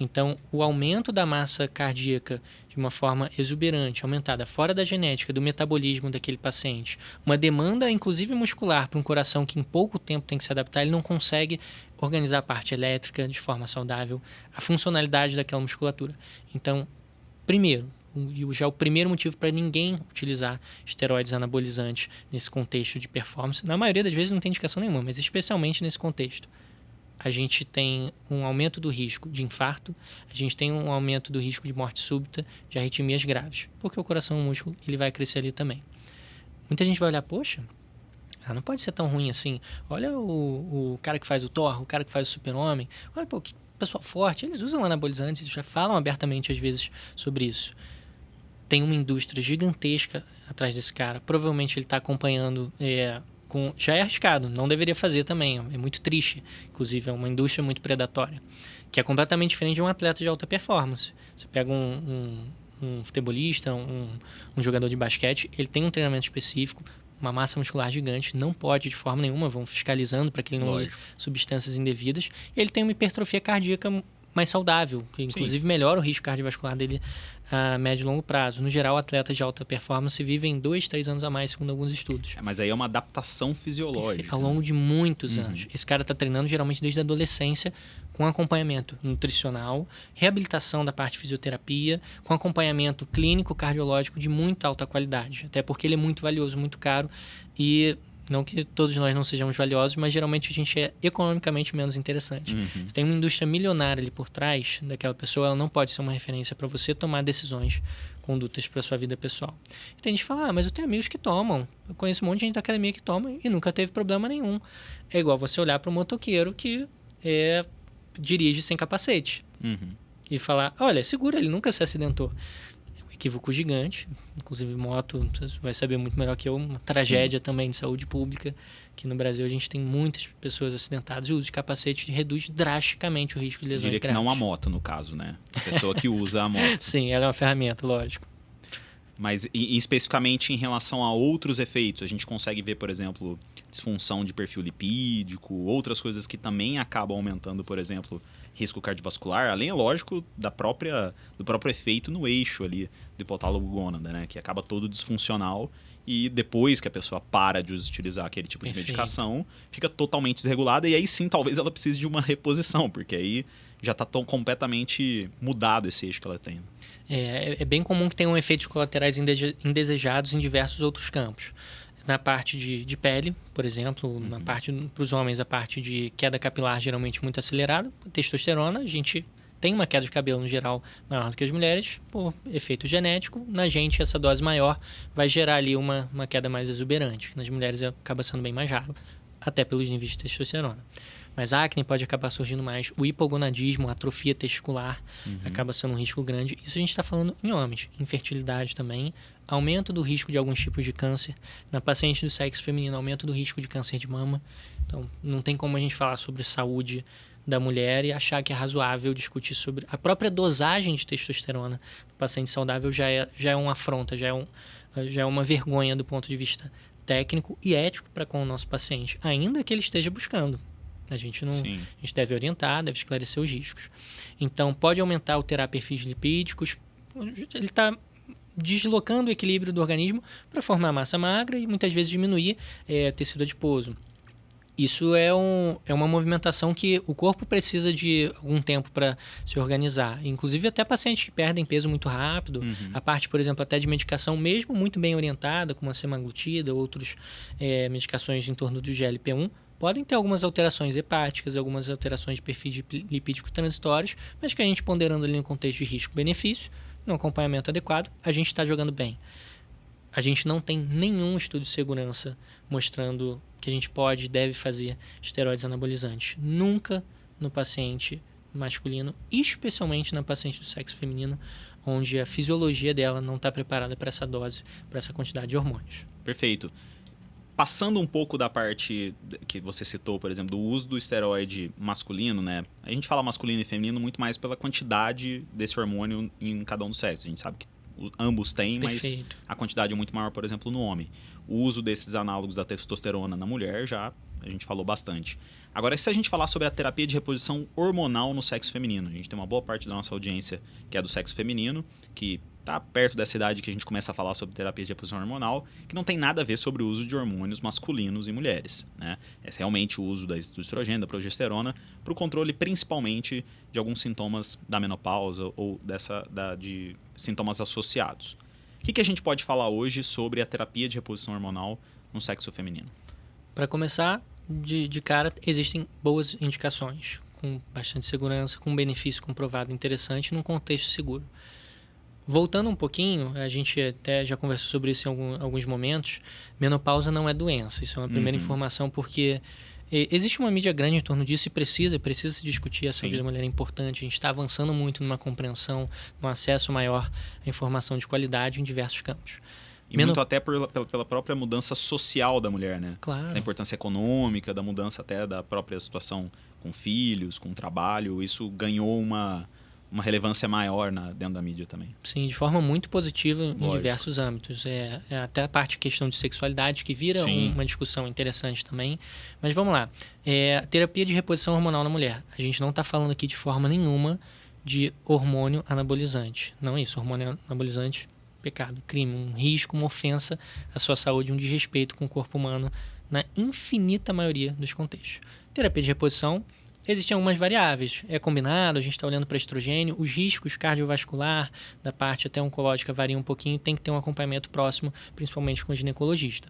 Então, o aumento da massa cardíaca de uma forma exuberante, aumentada fora da genética, do metabolismo daquele paciente, uma demanda, inclusive muscular, para um coração que em pouco tempo tem que se adaptar, ele não consegue organizar a parte elétrica de forma saudável, a funcionalidade daquela musculatura. Então, primeiro, já o primeiro motivo para ninguém utilizar esteroides anabolizantes nesse contexto de performance, na maioria das vezes não tem indicação nenhuma, mas especialmente nesse contexto, a gente tem um aumento do risco de infarto, a gente tem um aumento do risco de morte súbita, de arritmias graves, porque o coração é um músculo, ele vai crescer ali também. Muita gente vai olhar, poxa, não pode ser tão ruim assim. Olha o cara que faz o Thor, o cara que faz o Super-Homem, olha, pô, que pessoal forte, eles usam anabolizantes, eles já falam abertamente às vezes sobre isso. Tem uma indústria gigantesca atrás desse cara, provavelmente ele está acompanhando... já é arriscado, não deveria fazer também, é muito triste, inclusive é uma indústria muito predatória, que é completamente diferente de um atleta de alta performance. Você pega um futebolista, um jogador de basquete, ele tem um treinamento específico, uma massa muscular gigante, não pode de forma nenhuma, vão fiscalizando para que ele não use substâncias indevidas, e ele tem uma hipertrofia cardíaca mais saudável, que inclusive melhora o risco cardiovascular dele a médio e longo prazo. No geral, atletas de alta performance vivem 2, 3 anos a mais, segundo alguns estudos. Mas aí é uma adaptação fisiológica. Ao longo de muitos anos. Esse cara está treinando geralmente desde a adolescência, com acompanhamento nutricional, reabilitação da parte de fisioterapia, com acompanhamento clínico, cardiológico de muito alta qualidade. Até porque ele é muito valioso, muito caro e... Não que todos nós não sejamos valiosos, mas geralmente a gente é economicamente menos interessante. Se tem uma indústria milionária ali por trás daquela pessoa, ela não pode ser uma referência para você tomar decisões, condutas para sua vida pessoal. E tem gente que fala, mas eu tenho amigos que tomam. Eu conheço um monte de gente da academia que toma e nunca teve problema nenhum. É igual você olhar para um motoqueiro que dirige sem capacete. E falar, olha, é seguro, ele nunca se acidentou. Equívoco gigante, inclusive moto, você vai saber muito melhor que eu, uma tragédia também de saúde pública, que no Brasil a gente tem muitas pessoas acidentadas e o uso de capacete reduz drasticamente o risco de lesões graves. Diria que não a moto, no caso, né? A pessoa que usa a moto. Sim, ela é uma ferramenta, lógico. Mas especificamente em relação a outros efeitos, a gente consegue ver, por exemplo, disfunção de perfil lipídico, outras coisas que também acabam aumentando, por exemplo, risco cardiovascular, além, é lógico, do próprio efeito no eixo ali do hipotálamo-gônada, né? Que acaba todo disfuncional e depois que a pessoa para de utilizar aquele tipo de medicação, fica totalmente desregulada e aí sim talvez ela precise de uma reposição, porque aí já está tão completamente mudado esse eixo que ela tem. É bem comum que tenham efeitos colaterais indesejados em diversos outros campos. Na parte de pele, por exemplo, na parte para os homens, a parte de queda capilar geralmente muito acelerada. Testosterona, a gente tem uma queda de cabelo no geral maior do que as mulheres, por efeito genético. Na gente, essa dose maior vai gerar ali uma queda mais exuberante. Nas mulheres acaba sendo bem mais raro, até pelos níveis de testosterona. Mas a acne pode acabar surgindo mais. O hipogonadismo, a atrofia testicular, acaba sendo um risco grande. Isso a gente está falando em homens. Infertilidade também, aumento do risco de alguns tipos de câncer. Na paciente do sexo feminino, aumento do risco de câncer de mama. Então, não tem como a gente falar sobre saúde da mulher e achar que é razoável discutir sobre a própria dosagem de testosterona no paciente saudável já é uma afronta, já é uma vergonha do ponto de vista técnico e ético para com o nosso paciente, ainda que ele esteja buscando. A gente deve orientar, deve esclarecer os riscos. Então, pode aumentar, alterar perfis lipídicos, ele está deslocando o equilíbrio do organismo para formar massa magra e muitas vezes diminuir tecido adiposo. Isso é uma movimentação que o corpo precisa de algum tempo para se organizar. Inclusive até pacientes que perdem peso muito rápido. A parte, por exemplo, até de medicação, mesmo muito bem orientada, como a semaglutida, outras medicações em torno do GLP-1, podem ter algumas alterações hepáticas, algumas alterações de perfil lipídico transitórios, mas que a gente ponderando ali no contexto de risco-benefício, no acompanhamento adequado, a gente está jogando bem. A gente não tem nenhum estudo de segurança mostrando que a gente pode e deve fazer esteroides anabolizantes. Nunca no paciente masculino, especialmente na paciente do sexo feminino, onde a fisiologia dela não está preparada para essa dose, para essa quantidade de hormônios. Perfeito. Passando um pouco da parte que você citou, por exemplo, do uso do esteroide masculino, né? A gente fala masculino e feminino muito mais pela quantidade desse hormônio em cada um dos sexos. A gente sabe que ambos têm, Perfeito. Mas a quantidade é muito maior, por exemplo, no homem. O uso desses análogos da testosterona na mulher já a gente falou bastante. Agora, se a gente falar sobre a terapia de reposição hormonal no sexo feminino, a gente tem uma boa parte da nossa audiência que é do sexo feminino, que está perto dessa idade que a gente começa a falar sobre terapia de reposição hormonal, que não tem nada a ver sobre o uso de hormônios masculinos em mulheres, né? É realmente o uso do estrogênio, da progesterona, para o controle principalmente de alguns sintomas da menopausa ou de sintomas associados. O que a gente pode falar hoje sobre a terapia de reposição hormonal no sexo feminino? Para começar, de cara, existem boas indicações, com bastante segurança, com benefício comprovado interessante, num contexto seguro. Voltando um pouquinho, a gente até já conversou sobre isso em alguns momentos, menopausa não é doença, isso é uma primeira informação, porque existe uma mídia grande em torno disso e precisa se discutir, a saúde da mulher é importante, a gente está avançando muito numa compreensão, num acesso maior à informação de qualidade em diversos campos. E muito até pela própria mudança social da mulher, né? Claro. Da importância econômica, da mudança até da própria situação com filhos, com trabalho, isso ganhou uma relevância maior dentro da mídia também. Sim, de forma muito positiva em Lógico. diversos âmbitos. Até a parte de questão de sexualidade, que vira uma discussão interessante também. Mas vamos lá. Terapia de reposição hormonal na mulher. A gente não está falando aqui de forma nenhuma de hormônio anabolizante. Não é isso. Hormônio anabolizante, pecado, crime, um risco, uma ofensa à sua saúde, um desrespeito com o corpo humano na infinita maioria dos contextos. Terapia de reposição, existem algumas variáveis. É combinado, a gente está olhando para estrogênio, os riscos cardiovascular da parte até oncológica variam um pouquinho, tem que ter um acompanhamento próximo, principalmente com o ginecologista.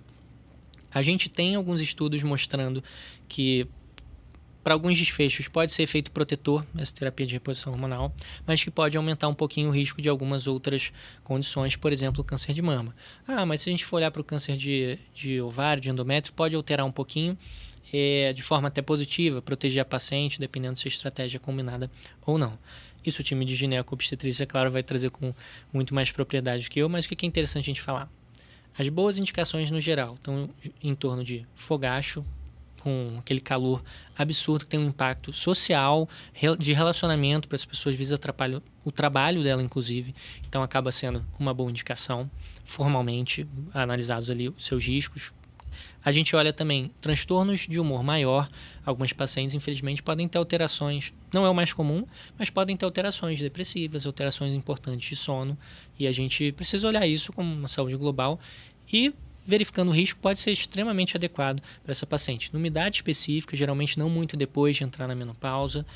A gente tem alguns estudos mostrando que para alguns desfechos pode ser efeito protetor, essa terapia de reposição hormonal, mas que pode aumentar um pouquinho o risco de algumas outras condições, por exemplo, o câncer de mama. Mas se a gente for olhar para o câncer de ovário, de endométrio, pode alterar um pouquinho, de forma até positiva, proteger a paciente, dependendo se a estratégia é combinada ou não. Isso o time de gineco-obstetrícia, claro, vai trazer com muito mais propriedade que eu, mas o que é interessante a gente falar? As boas indicações no geral estão em torno de fogacho, com aquele calor absurdo que tem um impacto social, de relacionamento para as pessoas, às vezes atrapalha o trabalho dela, inclusive. Então, acaba sendo uma boa indicação, formalmente analisados ali os seus riscos. A gente olha também transtornos de humor maior. Algumas pacientes, infelizmente, podem ter alterações, não é o mais comum, mas podem ter alterações depressivas, alterações importantes de sono. E a gente precisa olhar isso como uma saúde global e verificando o risco pode ser extremamente adequado para essa paciente. Numa idade específica, geralmente não muito depois de entrar na menopausa.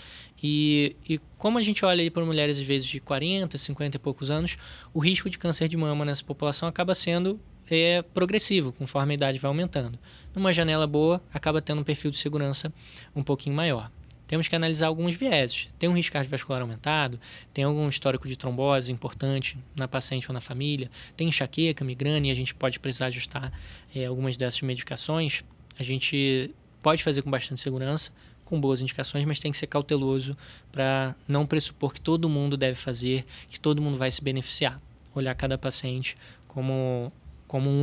E como a gente olha aí para mulheres, às vezes, de 40, 50 e poucos anos, o risco de câncer de mama nessa população acaba sendo progressivo, conforme a idade vai aumentando. Numa janela boa, acaba tendo um perfil de segurança um pouquinho maior. Temos que analisar alguns vieses. Tem um risco cardiovascular aumentado? Tem algum histórico de trombose importante na paciente ou na família? Tem enxaqueca, migrânia, e a gente pode precisar ajustar algumas dessas medicações. A gente pode fazer com bastante segurança, com boas indicações, mas tem que ser cauteloso para não pressupor que todo mundo deve fazer, que todo mundo vai se beneficiar. Olhar cada paciente como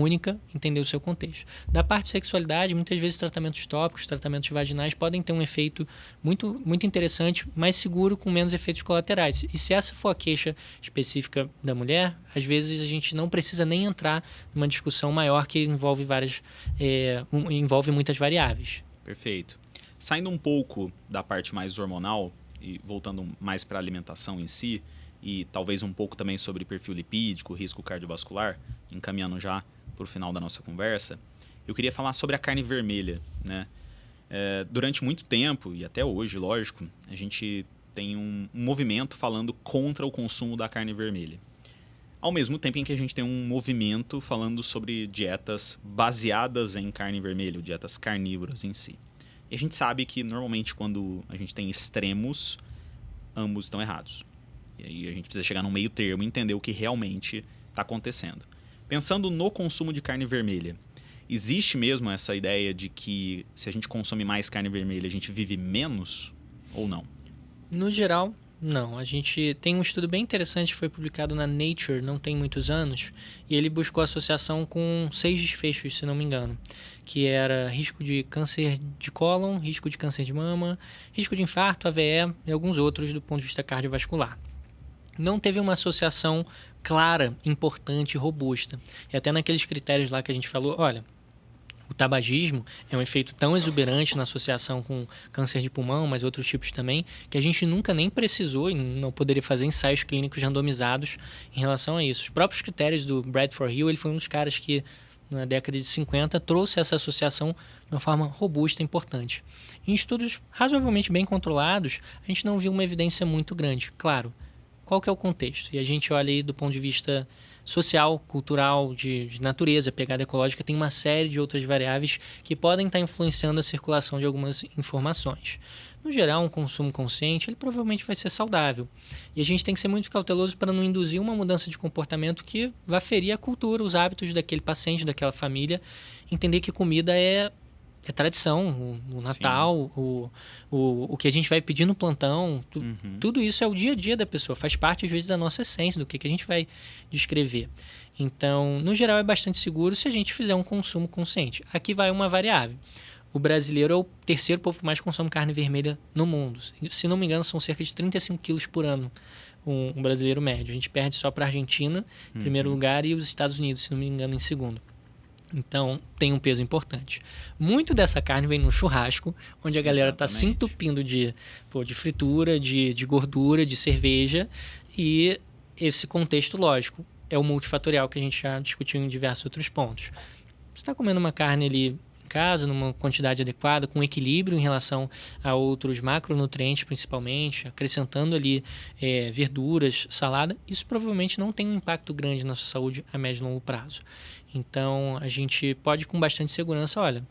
única, entender o seu contexto. Da parte de sexualidade, muitas vezes tratamentos tópicos, tratamentos vaginais podem ter um efeito muito, muito interessante, mais seguro, com menos efeitos colaterais. E se essa for a queixa específica da mulher, às vezes a gente não precisa nem entrar numa discussão maior que envolve envolve muitas variáveis. Perfeito. Saindo um pouco da parte mais hormonal e voltando mais para a alimentação em si, e talvez um pouco também sobre perfil lipídico, risco cardiovascular, encaminhando já para o final da nossa conversa, eu queria falar sobre a carne vermelha, né? Durante muito tempo, e até hoje, lógico, a gente tem um movimento falando contra o consumo da carne vermelha. Ao mesmo tempo em que a gente tem um movimento falando sobre dietas baseadas em carne vermelha, ou dietas carnívoras em si. E a gente sabe que, normalmente, quando a gente tem extremos, ambos estão errados. E aí a gente precisa chegar num meio termo e entender o que realmente está acontecendo. Pensando no consumo de carne vermelha, existe mesmo essa ideia de que se a gente consome mais carne vermelha, a gente vive menos ou não? No geral, não. A gente tem um estudo bem interessante que foi publicado na Nature não tem muitos anos, e ele buscou associação com 6 desfechos, se não me engano, que era risco de câncer de cólon, risco de câncer de mama, risco de infarto, AVE e alguns outros do ponto de vista cardiovascular. Não teve uma associação clara, importante, robusta. E até naqueles critérios lá que a gente falou, olha, o tabagismo é um efeito tão exuberante na associação com câncer de pulmão, mas outros tipos também, que a gente nunca nem precisou e não poderia fazer ensaios clínicos randomizados em relação a isso. Os próprios critérios do Bradford Hill, ele foi um dos caras que, na década de 50, trouxe essa associação de uma forma robusta e importante. Em estudos razoavelmente bem controlados, a gente não viu uma evidência muito grande. Claro, qual que é o contexto? E a gente olha aí do ponto de vista social, cultural, de natureza, pegada ecológica, tem uma série de outras variáveis que podem estar influenciando a circulação de algumas informações. No geral, um consumo consciente, ele provavelmente vai ser saudável. E a gente tem que ser muito cauteloso para não induzir uma mudança de comportamento que vá ferir a cultura, os hábitos daquele paciente, daquela família. Entender que comida é tradição, o Natal, o que a gente vai pedir no plantão, tudo isso é o dia a dia da pessoa, faz parte às vezes da nossa essência, do que a gente vai descrever. Então, no geral é bastante seguro se a gente fizer um consumo consciente. Aqui vai uma variável. O brasileiro é o terceiro povo que mais consome carne vermelha no mundo. Se não me engano, são cerca de 35 quilos por ano um brasileiro médio. A gente perde só para a Argentina, em primeiro lugar, e os Estados Unidos, se não me engano, em segundo. Então, tem um peso importante. Muito dessa carne vem no churrasco, onde a galera está se entupindo de fritura, de gordura, de cerveja. E esse contexto, lógico, é o multifatorial que a gente já discutiu em diversos outros pontos. Você está comendo uma carne ali em casa, numa quantidade adequada, com equilíbrio em relação a outros macronutrientes, principalmente, acrescentando ali verduras, salada, isso provavelmente não tem um impacto grande na sua saúde a médio e longo prazo. Então, a gente pode com bastante segurança, olha,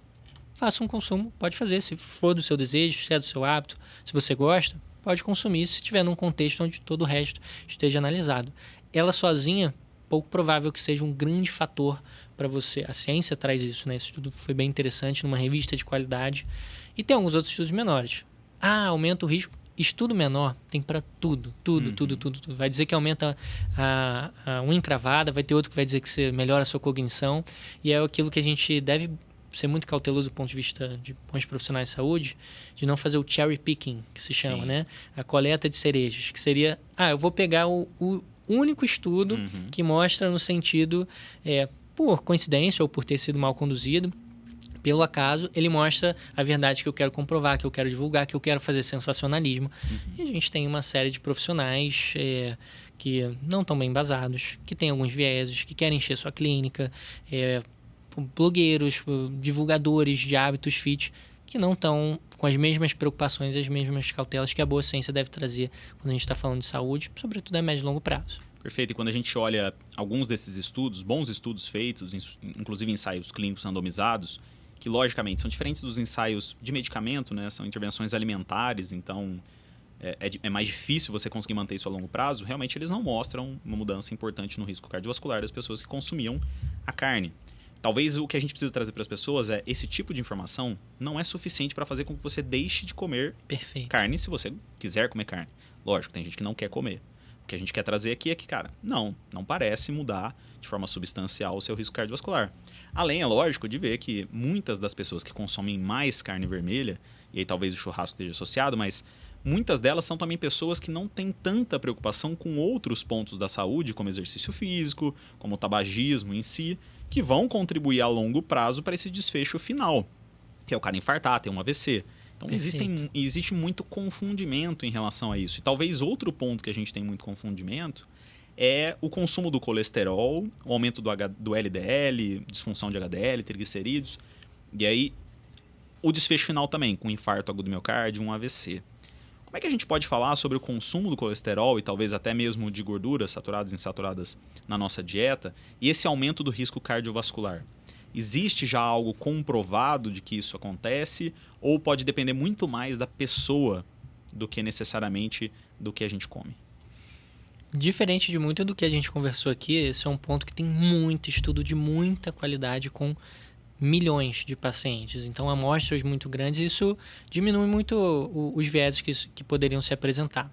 faça um consumo, pode fazer, se for do seu desejo, se é do seu hábito, se você gosta, pode consumir, se estiver num contexto onde todo o resto esteja analisado. Ela sozinha, pouco provável que seja um grande fator para você. A ciência traz isso, né? Esse estudo foi bem interessante, numa revista de qualidade. E tem alguns outros estudos menores. Aumenta o risco. Estudo menor tem para tudo. Vai dizer que aumenta a unha encravada, vai ter outro que vai dizer que você melhora a sua cognição. E é aquilo que a gente deve ser muito cauteloso do ponto de vista de bons profissionais de saúde, de não fazer o cherry picking, que se chama, né? A coleta de cerejas, que seria, eu vou pegar o único estudo que mostra no sentido, por coincidência ou por ter sido mal conduzido, pelo acaso, ele mostra a verdade que eu quero comprovar, que eu quero divulgar, que eu quero fazer sensacionalismo. E a gente tem uma série de profissionais que não estão bem embasados, que têm alguns vieses, que querem encher sua clínica, blogueiros, divulgadores de hábitos fit, que não estão com as mesmas preocupações, as mesmas cautelas que a boa ciência deve trazer quando a gente está falando de saúde, sobretudo a médio e longo prazo. Perfeito. E quando a gente olha alguns desses estudos, bons estudos feitos, inclusive ensaios clínicos randomizados, que logicamente são diferentes dos ensaios de medicamento, né? São intervenções alimentares, então é mais difícil você conseguir manter isso a longo prazo. Realmente eles não mostram uma mudança importante no risco cardiovascular das pessoas que consumiam a carne. Talvez o que a gente precisa trazer para as pessoas é esse tipo de informação não é suficiente para fazer com que você deixe de comer carne se você quiser comer carne. Lógico, tem gente que não quer comer. que a gente quer trazer aqui é que, cara, não parece mudar de forma substancial o seu risco cardiovascular. Além, é lógico, de ver que muitas das pessoas que consomem mais carne vermelha, e aí talvez o churrasco esteja associado, mas muitas delas são também pessoas que não têm tanta preocupação com outros pontos da saúde, como exercício físico, como o tabagismo em si, que vão contribuir a longo prazo para esse desfecho final, que é o cara infartar, ter um AVC. Então existe muito confundimento em relação a isso. E talvez outro ponto que a gente tem muito confundimento é o consumo do colesterol, o aumento do LDL, disfunção de HDL, triglicerídeos. E aí, o desfecho final também, com infarto agudo do miocárdio, um AVC. Como é que a gente pode falar sobre o consumo do colesterol e talvez até mesmo de gorduras saturadas e insaturadas na nossa dieta e esse aumento do risco cardiovascular? Existe já algo comprovado de que isso acontece ou pode depender muito mais da pessoa do que necessariamente do que a gente come? Diferente de muito do que a gente conversou aqui, esse é um ponto que tem muito estudo de muita qualidade com milhões de pacientes. Então, amostras muito grandes, isso diminui muito os vieses que poderiam se apresentar.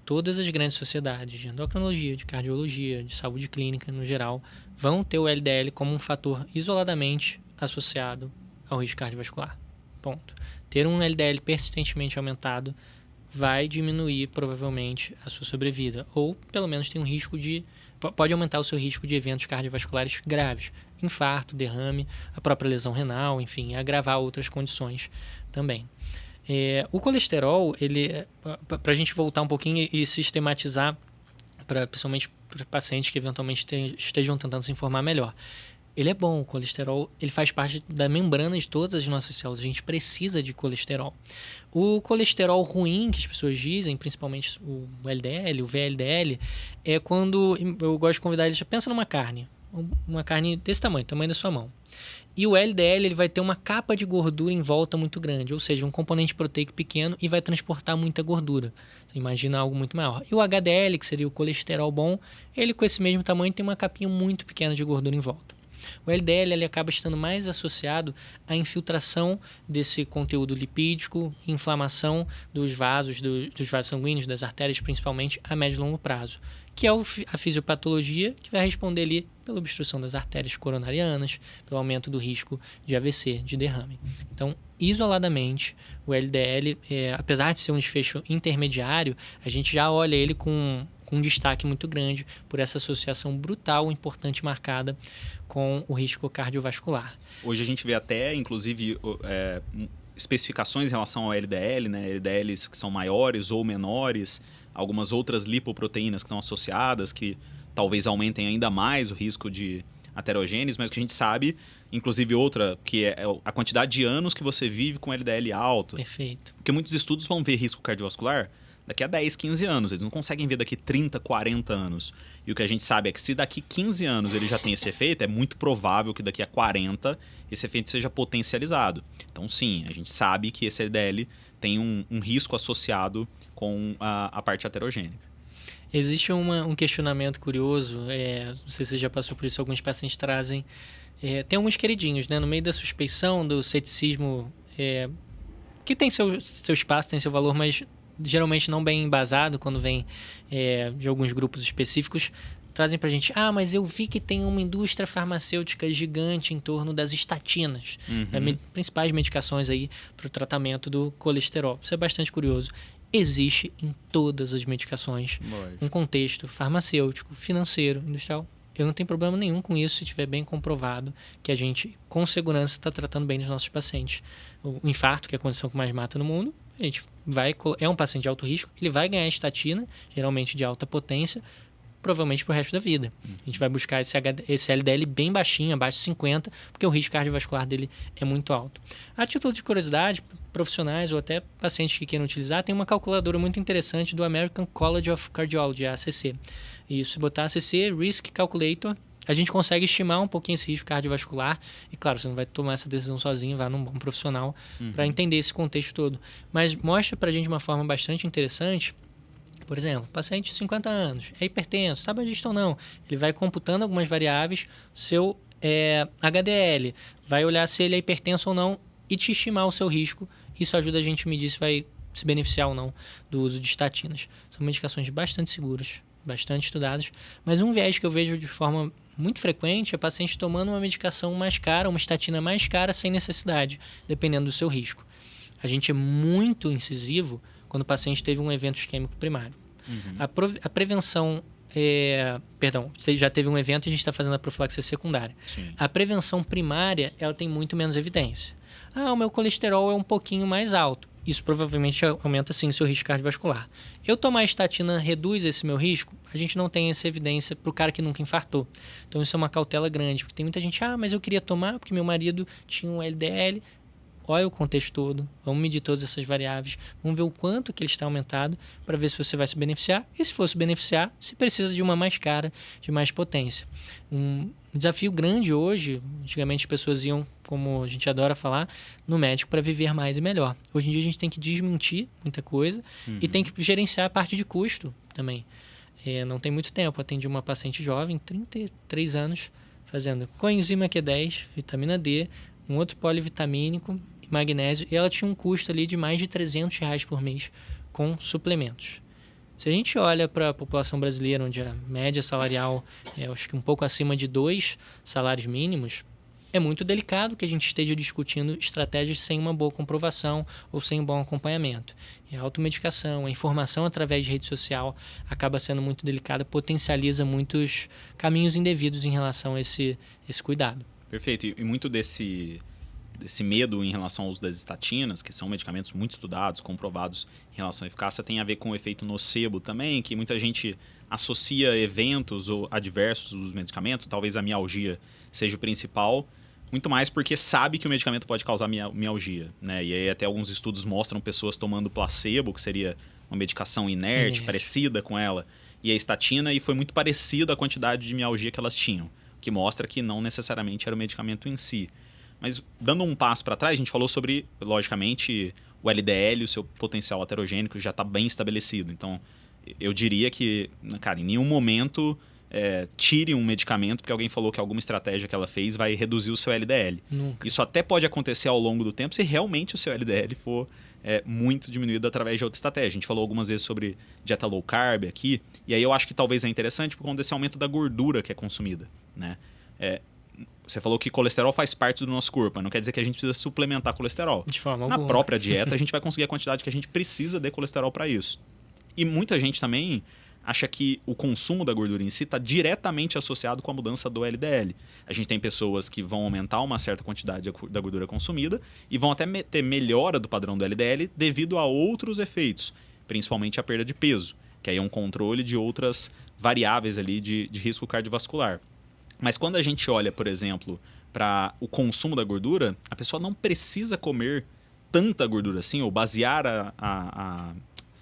Todas as grandes sociedades de endocrinologia, de cardiologia, de saúde clínica no geral, vão ter o LDL como um fator isoladamente associado ao risco cardiovascular. Ponto. Ter um LDL persistentemente aumentado vai diminuir provavelmente a sua sobrevida, ou pelo menos tem um risco pode aumentar o seu risco de eventos cardiovasculares graves, infarto, derrame, a própria lesão renal, enfim, agravar outras condições também. O colesterol, para a gente voltar um pouquinho e sistematizar, principalmente para pacientes que eventualmente estejam tentando se informar melhor. Ele é bom, o colesterol, ele faz parte da membrana de todas as nossas células, a gente precisa de colesterol. O colesterol ruim, que as pessoas dizem, principalmente o LDL, o VLDL, é quando, eu gosto de convidar eles, pensa numa carne desse tamanho da sua mão. E o LDL ele vai ter uma capa de gordura em volta muito grande, ou seja, um componente proteico pequeno e vai transportar muita gordura. Você imagina algo muito maior. E o HDL, que seria o colesterol bom, ele com esse mesmo tamanho tem uma capinha muito pequena de gordura em volta. O LDL ele acaba estando mais associado à infiltração desse conteúdo lipídico, inflamação dos vasos sanguíneos, das artérias, principalmente a médio e longo prazo, que é a fisiopatologia que vai responder ali pela obstrução das artérias coronarianas, pelo aumento do risco de AVC, de derrame. Então, isoladamente, o LDL, apesar de ser um desfecho intermediário, a gente já olha ele com um destaque muito grande por essa associação brutal, importante, marcada com o risco cardiovascular. Hoje a gente vê até, inclusive, especificações em relação ao LDL, né? LDLs que são maiores ou menores, algumas outras lipoproteínas que estão associadas, que talvez aumentem ainda mais o risco de aterogênese, mas o que a gente sabe, inclusive outra, que é a quantidade de anos que você vive com LDL alto. Perfeito. Porque muitos estudos vão ver risco cardiovascular daqui a 10, 15 anos. Eles não conseguem ver daqui 30, 40 anos. E o que a gente sabe é que se daqui 15 anos ele já tem esse efeito, é muito provável que daqui a 40 esse efeito seja potencializado. Então, sim, a gente sabe que esse LDL tem um risco associado com a parte aterogênica. Existe um questionamento curioso, não sei se você já passou por isso, alguns pacientes trazem. Tem alguns queridinhos, né? No meio da suspeição, do ceticismo, que tem seu espaço, tem seu valor, mas geralmente não bem embasado quando vem de alguns grupos específicos, trazem pra gente, mas eu vi que tem uma indústria farmacêutica gigante em torno das estatinas, principais medicações aí para o tratamento do colesterol. Isso é bastante curioso. Existe em todas as medicações um contexto farmacêutico, financeiro, industrial. Eu não tenho problema nenhum com isso se estiver bem comprovado que a gente, com segurança, está tratando bem dos nossos pacientes. O infarto, que é a condição que mais mata no mundo, a gente é um paciente de alto risco, ele vai ganhar estatina, geralmente de alta potência, provavelmente para o resto da vida. A gente vai buscar esse LDL bem baixinho, abaixo de 50, porque o risco cardiovascular dele é muito alto. A título de curiosidade, profissionais ou até pacientes que queiram utilizar, tem uma calculadora muito interessante do American College of Cardiology, a ACC. E se botar ACC, Risk Calculator, a gente consegue estimar um pouquinho esse risco cardiovascular. E claro, você não vai tomar essa decisão sozinho, vai num bom profissional para entender esse contexto todo. Mas mostra para a gente de uma forma bastante interessante. Por exemplo, paciente de 50 anos, é hipertenso, tabagista ou não, ele vai computando algumas variáveis, seu HDL, vai olhar se ele é hipertenso ou não e te estimar o seu risco. Isso ajuda a gente a medir se vai se beneficiar ou não do uso de estatinas. São medicações bastante seguras, bastante estudadas, mas um viés que eu vejo de forma muito frequente é paciente tomando uma medicação mais cara, uma estatina mais cara sem necessidade, dependendo do seu risco. A gente é muito incisivo quando o paciente teve um evento isquêmico primário. A prevenção você já teve um evento e a gente está fazendo a profilaxia secundária. Sim. A prevenção primária, ela tem muito menos evidência. O meu colesterol é um pouquinho mais alto. Isso provavelmente aumenta, sim, o seu risco cardiovascular. Eu tomar estatina reduz esse meu risco? A gente não tem essa evidência para o cara que nunca infartou. Então, isso é uma cautela grande, porque tem muita gente, mas eu queria tomar porque meu marido tinha um LDL. Olha o contexto todo, vamos medir todas essas variáveis, vamos ver o quanto que ele está aumentado para ver se você vai se beneficiar e, se for se beneficiar, se precisa de uma mais cara, de mais potência. Um desafio grande hoje, antigamente as pessoas iam, como a gente adora falar, no médico para viver mais e melhor. Hoje em dia a gente tem que desmentir muita coisa e tem que gerenciar a parte de custo também. Não tem muito tempo, atendi uma paciente jovem, 33 anos, fazendo coenzima Q10, vitamina D, um outro polivitamínico, magnésio, e ela tinha um custo ali de mais de R$300 por mês com suplementos. Se a gente olha para a população brasileira, onde a média salarial é acho que um pouco acima de 2 salários mínimos, é muito delicado que a gente esteja discutindo estratégias sem uma boa comprovação ou sem um bom acompanhamento. E a automedicação, a informação através de rede social acaba sendo muito delicada, potencializa muitos caminhos indevidos em relação a esse cuidado. Perfeito. E muito desse medo em relação ao uso das estatinas, que são medicamentos muito estudados, comprovados em relação à eficácia, tem a ver com o efeito nocebo também, que muita gente associa eventos ou adversos dos medicamentos, talvez a mialgia seja o principal, muito mais porque sabe que o medicamento pode causar mialgia, né? E aí até alguns estudos mostram pessoas tomando placebo, que seria uma medicação inerte, parecida com ela, e a estatina, e foi muito parecida a quantidade de mialgia que elas tinham, que mostra que não necessariamente era o medicamento em si. Mas dando um passo para trás, a gente falou sobre, logicamente, o LDL, o seu potencial aterogênico já está bem estabelecido. Então, eu diria que, cara, em nenhum momento tire um medicamento porque alguém falou que alguma estratégia que ela fez vai reduzir o seu LDL. Nunca. Isso até pode acontecer ao longo do tempo se realmente o seu LDL for muito diminuído através de outra estratégia. A gente falou algumas vezes sobre dieta low carb aqui, e aí eu acho que talvez é interessante por conta desse aumento da gordura que é consumida, né? Você falou que colesterol faz parte do nosso corpo, não quer dizer que a gente precisa suplementar colesterol. De forma Na alguma. própria dieta, a gente vai conseguir a quantidade que a gente precisa de colesterol para isso. E muita gente também acha que o consumo da gordura em si está diretamente associado com a mudança do LDL. A gente tem pessoas que vão aumentar uma certa quantidade da gordura consumida e vão até ter melhora do padrão do LDL devido a outros efeitos, principalmente a perda de peso, que aí é um controle de outras variáveis ali de risco cardiovascular. Mas quando a gente olha, por exemplo, para o consumo da gordura, a pessoa não precisa comer tanta gordura assim, ou basear a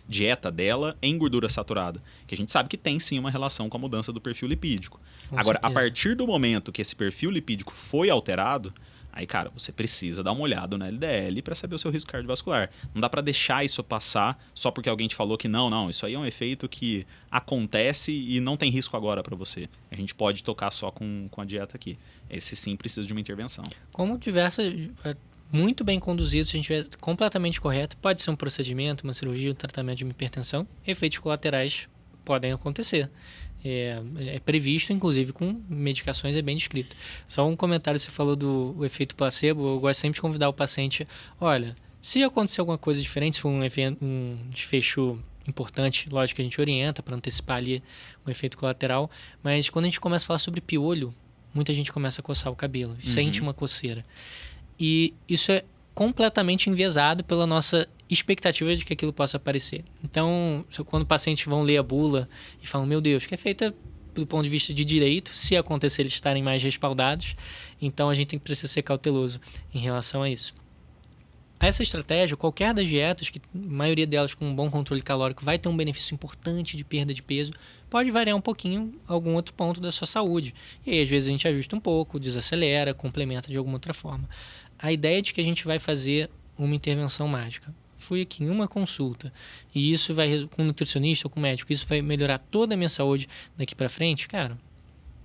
dieta dela em gordura saturada, que a gente sabe que tem sim uma relação com a mudança do perfil lipídico. Agora, a partir do momento que esse perfil lipídico foi alterado, aí, cara, você precisa dar uma olhada no LDL para saber o seu risco cardiovascular. Não dá para deixar isso passar só porque alguém te falou que não, isso aí é um efeito que acontece e não tem risco agora para você. A gente pode tocar só com a dieta aqui. Esse sim precisa de uma intervenção. Como diversas, muito bem conduzido, se a gente estiver completamente correto, pode ser um procedimento, uma cirurgia, um tratamento de uma hipertensão, efeitos colaterais podem acontecer. É previsto, inclusive, com medicações, é bem descrito. Só um comentário, você falou do efeito placebo, eu gosto sempre de convidar o paciente, olha, se acontecer alguma coisa diferente, se for um desfecho importante, lógico que a gente orienta para antecipar ali um efeito colateral, mas quando a gente começa a falar sobre piolho, muita gente começa a coçar o cabelo, sente uma coceira. E isso é completamente enviesado pela nossa expectativa de que aquilo possa aparecer. Então, quando pacientes vão ler a bula e falam, meu Deus, que é feita do ponto de vista de direito, se acontecer eles estarem mais respaldados, então a gente precisa ser cauteloso em relação a isso. Essa estratégia, qualquer das dietas, que a maioria delas com um bom controle calórico vai ter um benefício importante de perda de peso, pode variar um pouquinho algum outro ponto da sua saúde. E aí, às vezes, a gente ajusta um pouco, desacelera, complementa de alguma outra forma. A ideia de que a gente vai fazer uma intervenção mágica. Fui aqui em uma consulta e isso vai, com um nutricionista ou com um médico, isso vai melhorar toda a minha saúde daqui para frente, cara,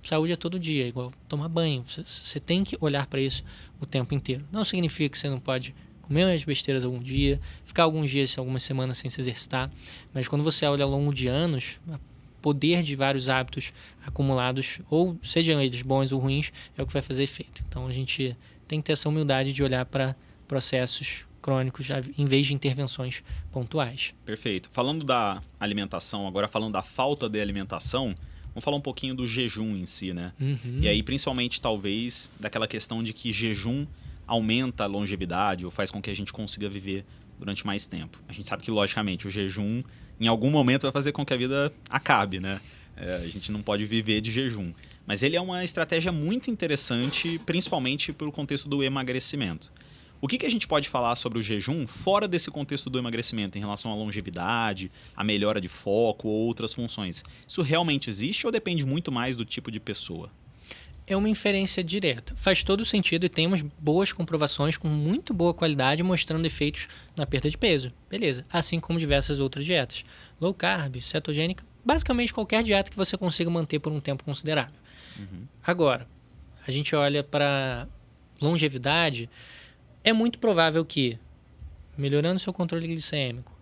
saúde é todo dia, igual tomar banho. Você tem que olhar para isso o tempo inteiro. Não significa que você não pode comer umas besteiras algum dia, ficar alguns dias, algumas semanas sem se exercitar. Mas quando você olha ao longo de anos, o poder de vários hábitos acumulados, ou sejam eles bons ou ruins, é o que vai fazer efeito. Então a gente tem que ter essa humildade de olhar para processos crônicos em vez de intervenções pontuais. Perfeito. Falando da alimentação, agora falando da falta de alimentação, vamos falar um pouquinho do jejum em si, né? E aí, principalmente, talvez, daquela questão de que jejum aumenta a longevidade ou faz com que a gente consiga viver durante mais tempo. A gente sabe que, logicamente, o jejum, em algum momento, vai fazer com que a vida acabe, né? A gente não pode viver de jejum. Mas ele é uma estratégia muito interessante, principalmente pelo contexto do emagrecimento. O que a gente pode falar sobre o jejum fora desse contexto do emagrecimento, em relação à longevidade, à melhora de foco ou outras funções? Isso realmente existe ou depende muito mais do tipo de pessoa? É uma inferência direta. Faz todo sentido e temos boas comprovações com muito boa qualidade mostrando efeitos na perda de peso. Beleza. Assim como diversas outras dietas. Low carb, cetogênica, basicamente qualquer dieta que você consiga manter por um tempo considerável. Agora, a gente olha para longevidade, é muito provável que, melhorando seu controle glicêmico,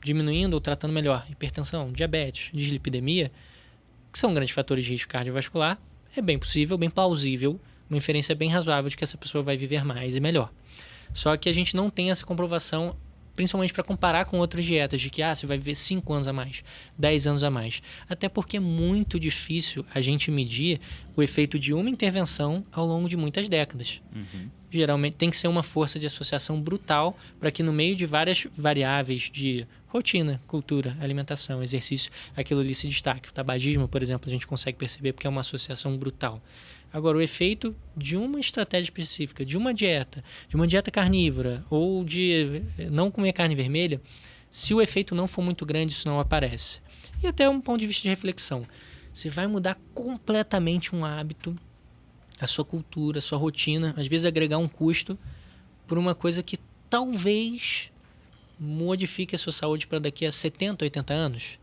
diminuindo ou tratando melhor hipertensão, diabetes, dislipidemia, que são grandes fatores de risco cardiovascular, é bem possível, bem plausível, uma inferência bem razoável de que essa pessoa vai viver mais e melhor. Só que a gente não tem essa comprovação, principalmente para comparar com outras dietas, de que você vai viver 5 anos a mais, 10 anos a mais. Até porque é muito difícil a gente medir o efeito de uma intervenção ao longo de muitas décadas. Geralmente tem que ser uma força de associação brutal para que no meio de várias variáveis de rotina, cultura, alimentação, exercício, aquilo ali se destaque. O tabagismo, por exemplo, a gente consegue perceber porque é uma associação brutal. Agora, o efeito de uma estratégia específica, de uma dieta carnívora ou de não comer carne vermelha, se o efeito não for muito grande, isso não aparece. E até um ponto de vista de reflexão. Você vai mudar completamente um hábito, a sua cultura, a sua rotina, às vezes agregar um custo por uma coisa que talvez modifique a sua saúde para daqui a 70, 80 anos.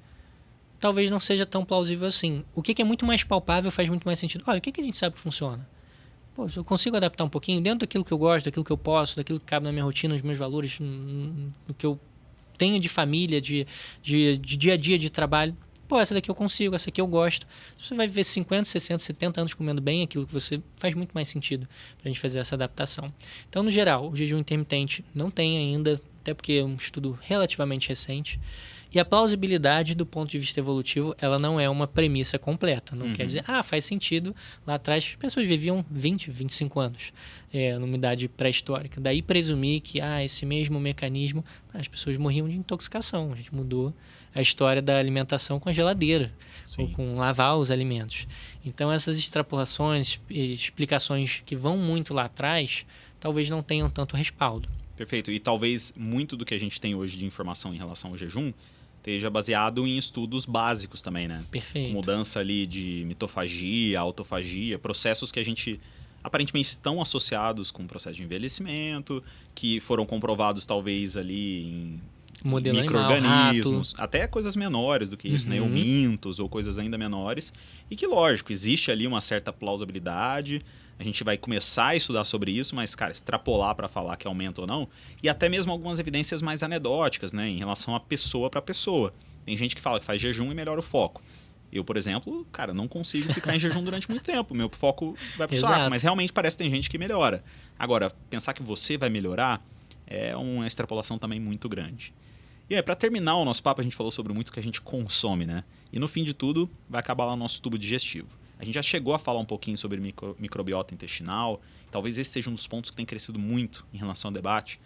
Talvez não seja tão plausível assim. O que é muito mais palpável faz muito mais sentido. Olha, o que a gente sabe que funciona? Pô, se eu consigo adaptar um pouquinho dentro daquilo que eu gosto, daquilo que eu posso, daquilo que cabe na minha rotina, nos meus valores, no que eu tenho de família, de dia a dia de trabalho. Pô, essa daqui eu consigo, essa aqui eu gosto. Você vai viver 50, 60, 70 anos comendo bem aquilo que você faz muito mais sentido para a gente fazer essa adaptação. Então, no geral, o jejum intermitente não tem ainda, até porque é um estudo relativamente recente. E a plausibilidade do ponto de vista evolutivo, ela não é uma premissa completa. Não quer dizer, faz sentido. Lá atrás, as pessoas viviam 20, 25 anos numa idade pré-histórica. Daí presumir que esse mesmo mecanismo, as pessoas morriam de intoxicação. A gente mudou a história da alimentação com a geladeira, ou com lavar os alimentos. Então, essas extrapolações, explicações que vão muito lá atrás, talvez não tenham tanto respaldo. Perfeito. E talvez muito do que a gente tem hoje de informação em relação ao jejum esteja baseado em estudos básicos também, né? Perfeito. Mudança ali de mitofagia, autofagia, processos que a gente aparentemente estão associados com o processo de envelhecimento, que foram comprovados talvez ali em modelo micro-organismos, animal, até coisas menores do que isso, né? Eumintos ou coisas ainda menores. E que, lógico, existe ali uma certa plausibilidade. A gente vai começar a estudar sobre isso, mas, cara, extrapolar para falar que aumenta ou não. E até mesmo algumas evidências mais anedóticas, né? Em relação a pessoa para pessoa. Tem gente que fala que faz jejum e melhora o foco. Eu, por exemplo, cara, não consigo ficar em jejum durante muito tempo. Meu foco vai pro saco, mas realmente parece que tem gente que melhora. Agora, pensar que você vai melhorar é uma extrapolação também muito grande. E aí, para terminar o nosso papo, a gente falou sobre muito que a gente consome, né? E no fim de tudo, vai acabar lá o nosso tubo digestivo. A gente já chegou a falar um pouquinho sobre microbiota intestinal. Talvez esse seja um dos pontos que tem crescido muito em relação ao debate,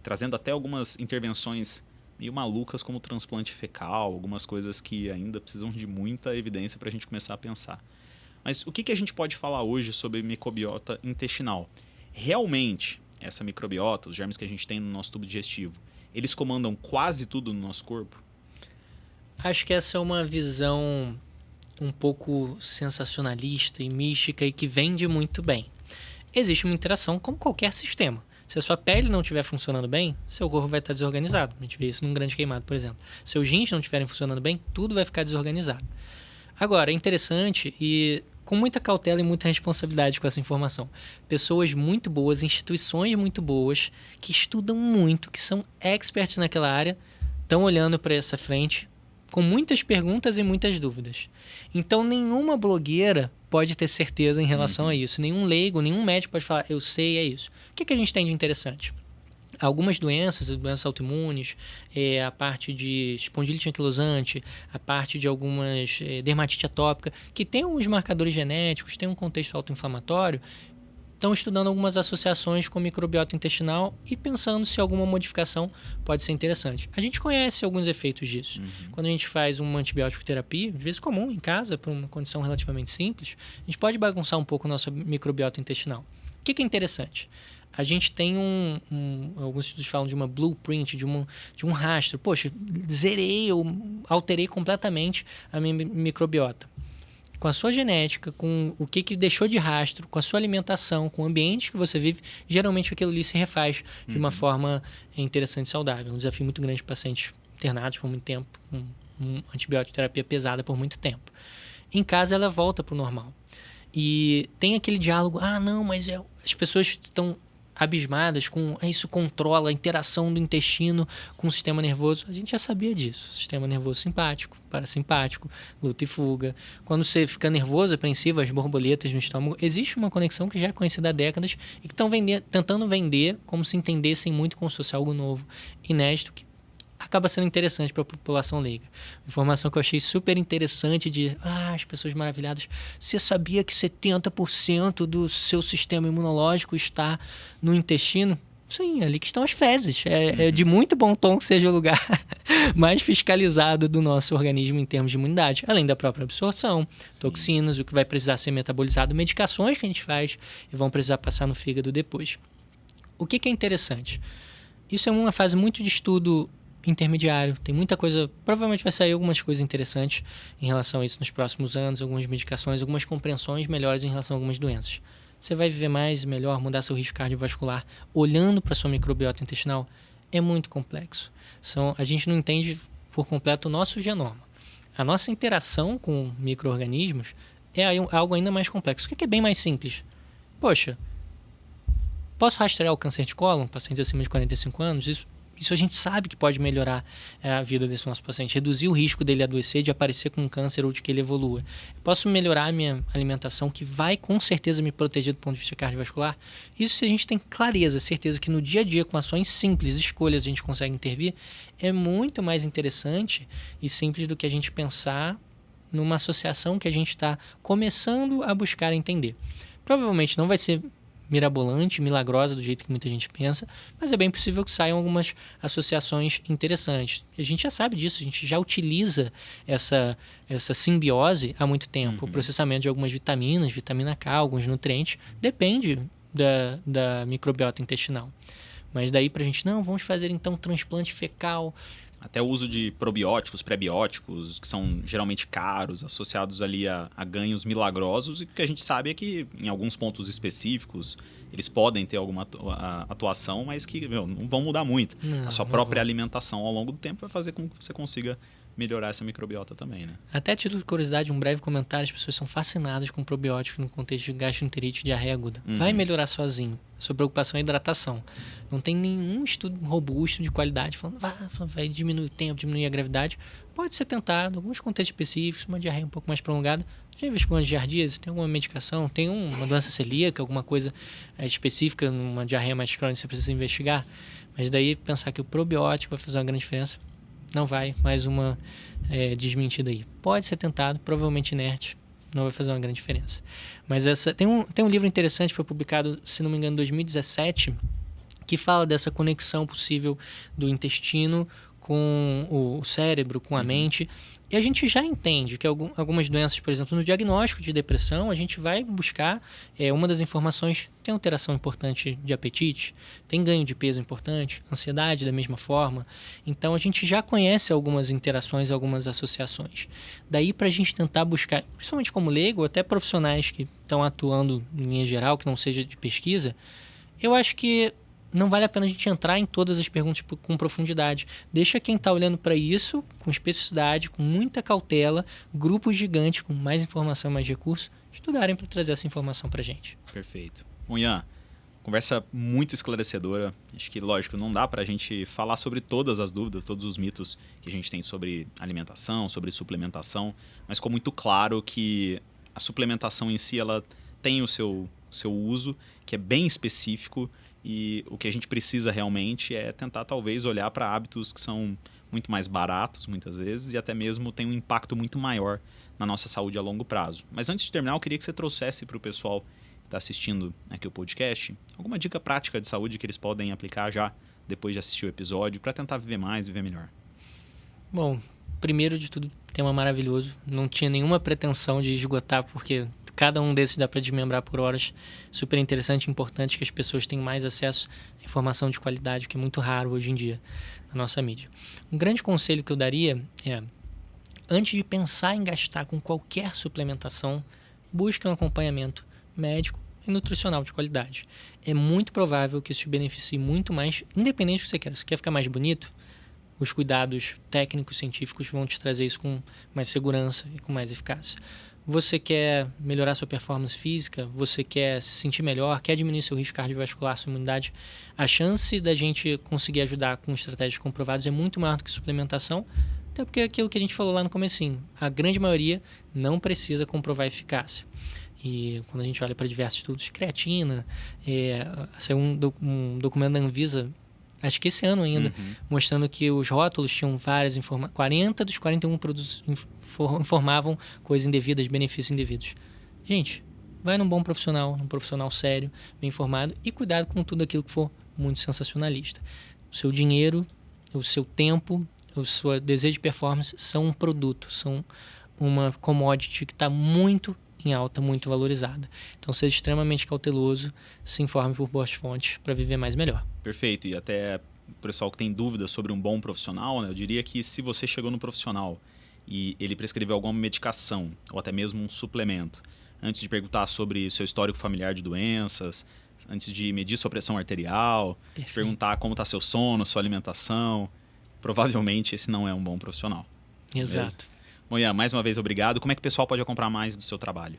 trazendo até algumas intervenções meio malucas como transplante fecal, algumas coisas que ainda precisam de muita evidência para a gente começar a pensar. Mas o que a gente pode falar hoje sobre microbiota intestinal? Realmente, essa microbiota, os germes que a gente tem no nosso tubo digestivo, eles comandam quase tudo no nosso corpo? Acho que essa é uma visão um pouco sensacionalista e mística e que vende muito bem. Existe uma interação como qualquer sistema. Se a sua pele não estiver funcionando bem, seu corpo vai estar desorganizado. A gente vê isso num grande queimado, por exemplo. Se os rins não estiverem funcionando bem, tudo vai ficar desorganizado. Agora, é interessante e com muita cautela e muita responsabilidade com essa informação. Pessoas muito boas, instituições muito boas, que estudam muito, que são experts naquela área, estão olhando para essa frente com muitas perguntas e muitas dúvidas. Então, nenhuma blogueira pode ter certeza em relação a isso. Nenhum leigo, nenhum médico pode falar, eu sei, é isso. O que a gente tem de interessante? Algumas doenças autoimunes, a parte de espondilite anquilosante, a parte de algumas dermatite atópica, que tem alguns marcadores genéticos, tem um contexto autoinflamatório, estão estudando algumas associações com microbiota intestinal e pensando se alguma modificação pode ser interessante. A gente conhece alguns efeitos disso. Quando a gente faz uma antibiótico terapia, às vezes comum em casa, para uma condição relativamente simples, a gente pode bagunçar um pouco a nossa microbiota intestinal. O que é interessante? A gente tem alguns estudos falam de uma blueprint, de um rastro. Poxa, zerei, eu alterei completamente a minha microbiota. Com a sua genética, com o que deixou de rastro, com a sua alimentação, com o ambiente que você vive, geralmente aquilo ali se refaz de uma forma interessante e saudável. Um desafio muito grande para pacientes internados por muito tempo, com antibiótico terapia pesada por muito tempo. Em casa, ela volta para o normal. E tem aquele diálogo, não, mas as pessoas estão abismadas com isso controla a interação do intestino com o sistema nervoso. A gente já sabia disso. Sistema nervoso simpático, parasimpático, luta e fuga. Quando você fica nervoso, apreensivo, as borboletas no estômago, existe uma conexão que já é conhecida há décadas e que estão tentando vender como se entendessem muito como se fosse algo novo, inédito, que acaba sendo interessante para a população leiga. Informação que eu achei super interessante de as pessoas maravilhadas. Você sabia que 70% do seu sistema imunológico está no intestino? Sim, é ali que estão as fezes. É de muito bom tom que seja o lugar mais fiscalizado do nosso organismo em termos de imunidade. Além da própria absorção, toxinas, o que vai precisar ser metabolizado, medicações que a gente faz e vão precisar passar no fígado depois. O que é interessante? Isso é uma fase muito de estudo intermediário, tem muita coisa, provavelmente vai sair algumas coisas interessantes em relação a isso nos próximos anos, algumas medicações, algumas compreensões melhores em relação a algumas doenças. Você vai viver mais, melhor, mudar seu risco cardiovascular, olhando para sua microbiota intestinal, é muito complexo. A gente não entende por completo o nosso genoma. A nossa interação com micro-organismos é algo ainda mais complexo. O que é bem mais simples? Poxa, posso rastrear o câncer de cólon, pacientes acima de 45 anos? Isso a gente sabe que pode melhorar a vida desse nosso paciente, reduzir o risco dele adoecer, de aparecer com um câncer ou de que ele evolua. Eu posso melhorar a minha alimentação, que vai com certeza me proteger do ponto de vista cardiovascular. Isso, se a gente tem clareza, certeza que no dia a dia, com ações simples, escolhas, a gente consegue intervir, é muito mais interessante e simples do que a gente pensar numa associação que a gente está começando a buscar entender. Provavelmente não vai ser mirabolante, milagrosa do jeito que muita gente pensa, mas é bem possível que saiam algumas associações interessantes. A gente já sabe disso, a gente já utiliza essa simbiose há muito tempo. O processamento de algumas vitaminas, vitamina K, alguns nutrientes, depende da microbiota intestinal. Mas daí pra gente, vamos fazer então transplante fecal. Até o uso de probióticos, prebióticos, que são geralmente caros, associados ali a ganhos milagrosos, e o que a gente sabe é que em alguns pontos específicos eles podem ter alguma atuação, mas que não vão mudar muito. A sua própria alimentação ao longo do tempo vai fazer com que você consiga melhorar essa microbiota também, né? Até a título de curiosidade, um breve comentário: as pessoas são fascinadas com probióticos no contexto de gastroenterite e diarreia aguda. Vai melhorar sozinho. Sua preocupação é a hidratação. Não tem nenhum estudo robusto de qualidade falando vai diminuir o tempo, diminuir a gravidade. Pode ser tentado, alguns contextos específicos, uma diarreia um pouco mais prolongada. Já investigou uma giardíase? Tem alguma medicação? Tem uma doença celíaca, alguma coisa específica, numa diarreia mais crônica, você precisa investigar? Mas daí pensar que o probiótico vai fazer uma grande diferença, não vai. Mais uma desmentida aí. Pode ser tentado, provavelmente inerte, não vai fazer uma grande diferença. Mas tem um livro interessante, foi publicado, se não me engano, em 2017, que fala dessa conexão possível do intestino com o cérebro, com a mente. E a gente já entende que algumas doenças, por exemplo, no diagnóstico de depressão, a gente vai buscar, uma das informações, tem alteração importante de apetite, tem ganho de peso importante, ansiedade da mesma forma. Então, a gente já conhece algumas interações, algumas associações. Daí, para a gente tentar buscar, principalmente como leigo, ou até profissionais que estão atuando em linha geral, que não seja de pesquisa, eu acho que não vale a pena a gente entrar em todas as perguntas com profundidade. Deixa quem está olhando para isso, com especificidade, com muita cautela, grupos gigantes com mais informação e mais recursos, estudarem para trazer essa informação para a gente. Perfeito. Bom, Ian, conversa muito esclarecedora. Acho que, lógico, não dá para a gente falar sobre todas as dúvidas, todos os mitos que a gente tem sobre alimentação, sobre suplementação, mas ficou muito claro que a suplementação em si ela tem o seu uso, que é bem específico, e o que a gente precisa realmente é tentar talvez olhar para hábitos que são muito mais baratos muitas vezes e até mesmo tem um impacto muito maior na nossa saúde a longo prazo. Mas antes de terminar, eu queria que você trouxesse para o pessoal que está assistindo aqui o podcast alguma dica prática de saúde que eles podem aplicar já depois de assistir o episódio para tentar viver mais, viver melhor. Bom, primeiro de tudo, tema maravilhoso. Não tinha nenhuma pretensão de esgotar, porque cada um desses dá para desmembrar por horas. Super interessante e importante que as pessoas tenham mais acesso à informação de qualidade, que é muito raro hoje em dia na nossa mídia. Um grande conselho que eu daria é, antes de pensar em gastar com qualquer suplementação, busque um acompanhamento médico e nutricional de qualidade. É muito provável que isso te beneficie muito mais, independente do que você quer. Se quer ficar mais bonito, os cuidados técnicos, científicos vão te trazer isso com mais segurança e com mais eficácia. Você quer melhorar sua performance física, você quer se sentir melhor, quer diminuir seu risco cardiovascular, sua imunidade, a chance da gente conseguir ajudar com estratégias comprovadas é muito maior do que suplementação, até porque é aquilo que a gente falou lá no comecinho, a grande maioria não precisa comprovar eficácia. E quando a gente olha para diversos estudos, creatina, saiu um documento da Anvisa, acho que esse ano ainda, mostrando que os rótulos tinham várias informações. 40 dos 41 produtos informavam coisas indevidas, benefícios indevidos. Gente, vai num profissional sério, bem informado e cuidado com tudo aquilo que for muito sensacionalista. O seu dinheiro, o seu tempo, o seu desejo de performance são um produto, são uma commodity que está muito em alta, muito valorizada. Então, seja extremamente cauteloso, se informe por boas fontes para viver mais e melhor. Perfeito. E até o pessoal que tem dúvidas sobre um bom profissional, né, eu diria que se você chegou no profissional e ele prescreveu alguma medicação ou até mesmo um suplemento, antes de perguntar sobre seu histórico familiar de doenças, antes de medir sua pressão arterial, perguntar como está seu sono, sua alimentação, provavelmente esse não é um bom profissional. Exato. Bom, Ian, mais uma vez obrigado. Como é que o pessoal pode acompanhar mais do seu trabalho?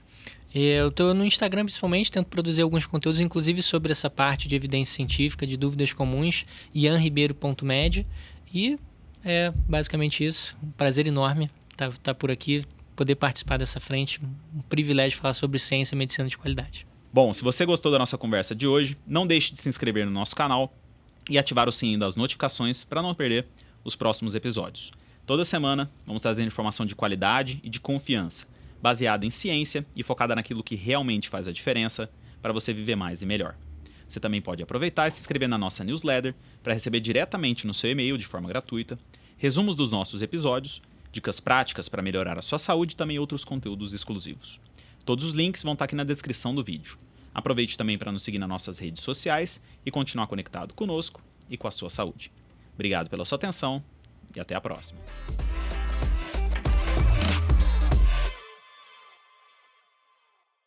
Eu estou no Instagram, principalmente, tento produzir alguns conteúdos, inclusive sobre essa parte de evidência científica, de dúvidas comuns, ianribeiro.med. E é basicamente isso. Um prazer enorme estar por aqui, poder participar dessa frente. Um privilégio falar sobre ciência e medicina de qualidade. Bom, se você gostou da nossa conversa de hoje, não deixe de se inscrever no nosso canal e ativar o sininho das notificações para não perder os próximos episódios. Toda semana vamos trazer informação de qualidade e de confiança, baseada em ciência e focada naquilo que realmente faz a diferença para você viver mais e melhor. Você também pode aproveitar e se inscrever na nossa newsletter para receber diretamente no seu e-mail de forma gratuita resumos dos nossos episódios, dicas práticas para melhorar a sua saúde e também outros conteúdos exclusivos. Todos os links vão estar aqui na descrição do vídeo. Aproveite também para nos seguir nas nossas redes sociais e continuar conectado conosco e com a sua saúde. Obrigado pela sua atenção e até a próxima.